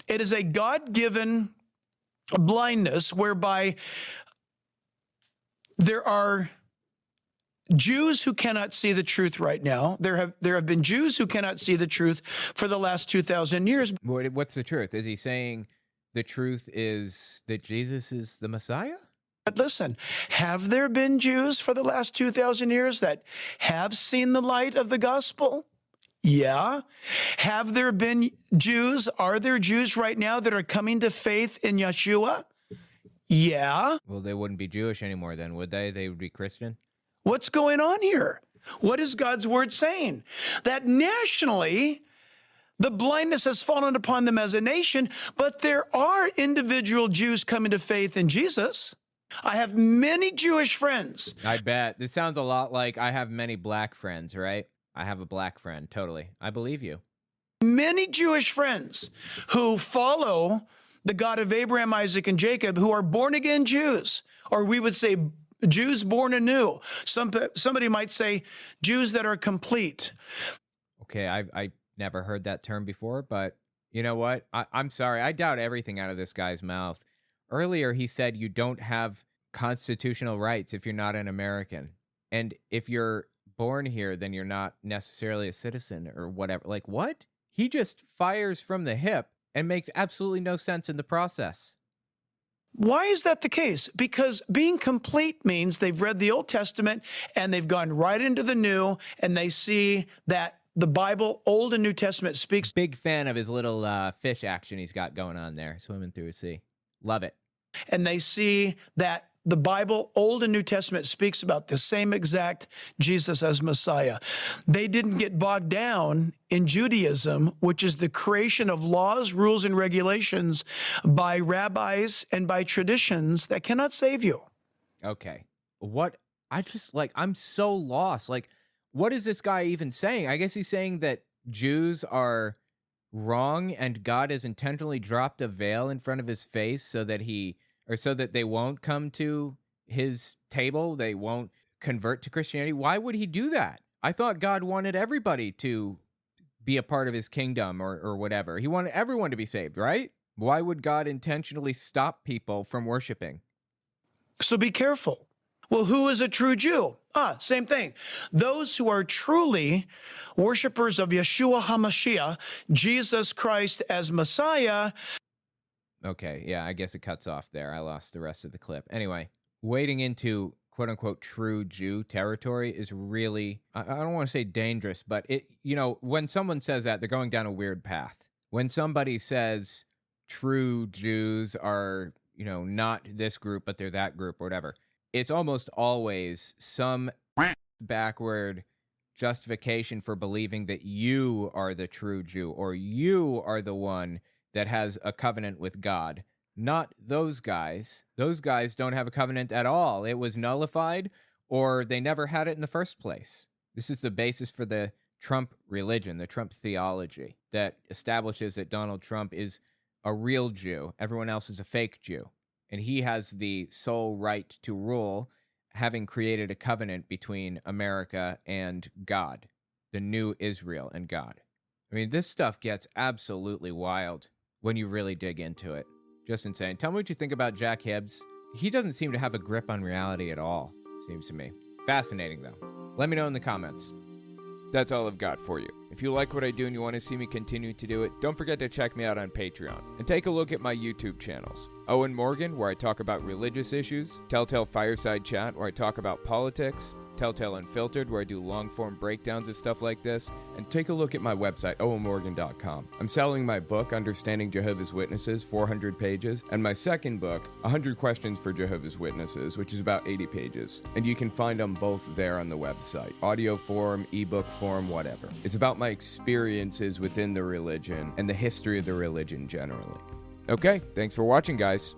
It is a God-given blindness whereby there are Jews who cannot see the truth right now. There have been Jews who cannot see the truth for the last 2,000 years. What's the truth? Is he saying the truth is that Jesus is the Messiah? But listen, have there been Jews for the last 2,000 years that have seen the light of the gospel? Yeah. Have there been Jews? Are there Jews right now that are coming to faith in Yeshua? Yeah. Well, they wouldn't be Jewish anymore then, would they? They would be Christian? What's going on here? What is God's word saying? That nationally, the blindness has fallen upon them as a nation, but there are individual Jews coming to faith in Jesus. I have many Jewish friends. I bet. This sounds a lot like I have many black friends, right? I have a black friend, totally. I believe you. Many Jewish friends who follow the God of Abraham, Isaac, and Jacob, who are born-again Jews, or we would say Jews born anew. Somebody might say Jews that are complete. Okay, I never heard that term before, but you know what? I'm sorry. I doubt everything out of this guy's mouth. Earlier, he said you don't have constitutional rights if you're not an American. And if you're born here, then you're not necessarily a citizen or whatever. Like, what? He just fires from the hip and makes absolutely no sense in the process. Why is that the case? Because being complete means they've read the Old Testament and they've gone right into the New, and they see that the Bible, Old and New Testament, speaks. Big fan of his little fish action he's got going on there, swimming through a sea. Love it. And they see that the Bible, Old and New Testament, speaks about the same exact Jesus as Messiah. They didn't get bogged down in Judaism, which is the creation of laws, rules, and regulations by rabbis and by traditions that cannot save you. Okay. I'm so lost. Like, what is this guy even saying? I guess he's saying that Jews are wrong and God has intentionally dropped a veil in front of his face so that they won't come to his table, they won't convert to Christianity. Why would he do that? I thought God wanted everybody to be a part of his kingdom or whatever. He wanted everyone to be saved, right? Why would God intentionally stop people from worshiping? So be careful. Well, who is a true Jew? Same thing. Those who are truly worshipers of Yeshua HaMashiach, Jesus Christ as Messiah. Okay, yeah, I guess it cuts off there. I lost the rest of the clip. Anyway, wading into quote-unquote true Jew territory is really, I don't want to say dangerous, but when someone says that, they're going down a weird path. When somebody says true Jews are, not this group, but they're that group or whatever. It's almost always some backward justification for believing that you are the true Jew or you are the one that has a covenant with God. Not those guys. Those guys don't have a covenant at all. It was nullified or they never had it in the first place. This is the basis for the Trump religion, the Trump theology that establishes that Donald Trump is a real Jew. Everyone else is a fake Jew. And he has the sole right to rule, having created a covenant between America and God, the new Israel and God. I mean, this stuff gets absolutely wild when you really dig into it. Just insane. Tell me what you think about Jack Hibbs. He doesn't seem to have a grip on reality at all, seems to me. Fascinating, though. Let me know in the comments. That's all I've got for you. If you like what I do and you want to see me continue to do it, don't forget to check me out on Patreon. And take a look at my YouTube channels. Owen Morgan, where I talk about religious issues. Telltale Fireside Chat, where I talk about politics. Telltale Unfiltered, where I do long-form breakdowns of stuff like this. And take a look at my website, owenmorgan.com. I'm selling my book, Understanding Jehovah's Witnesses, 400 pages, and my second book, 100 Questions for Jehovah's Witnesses, which is about 80 pages. And you can find them both there on the website. Audio form, ebook form, whatever. It's about my experiences within the religion and the history of the religion generally. Okay, thanks for watching, guys.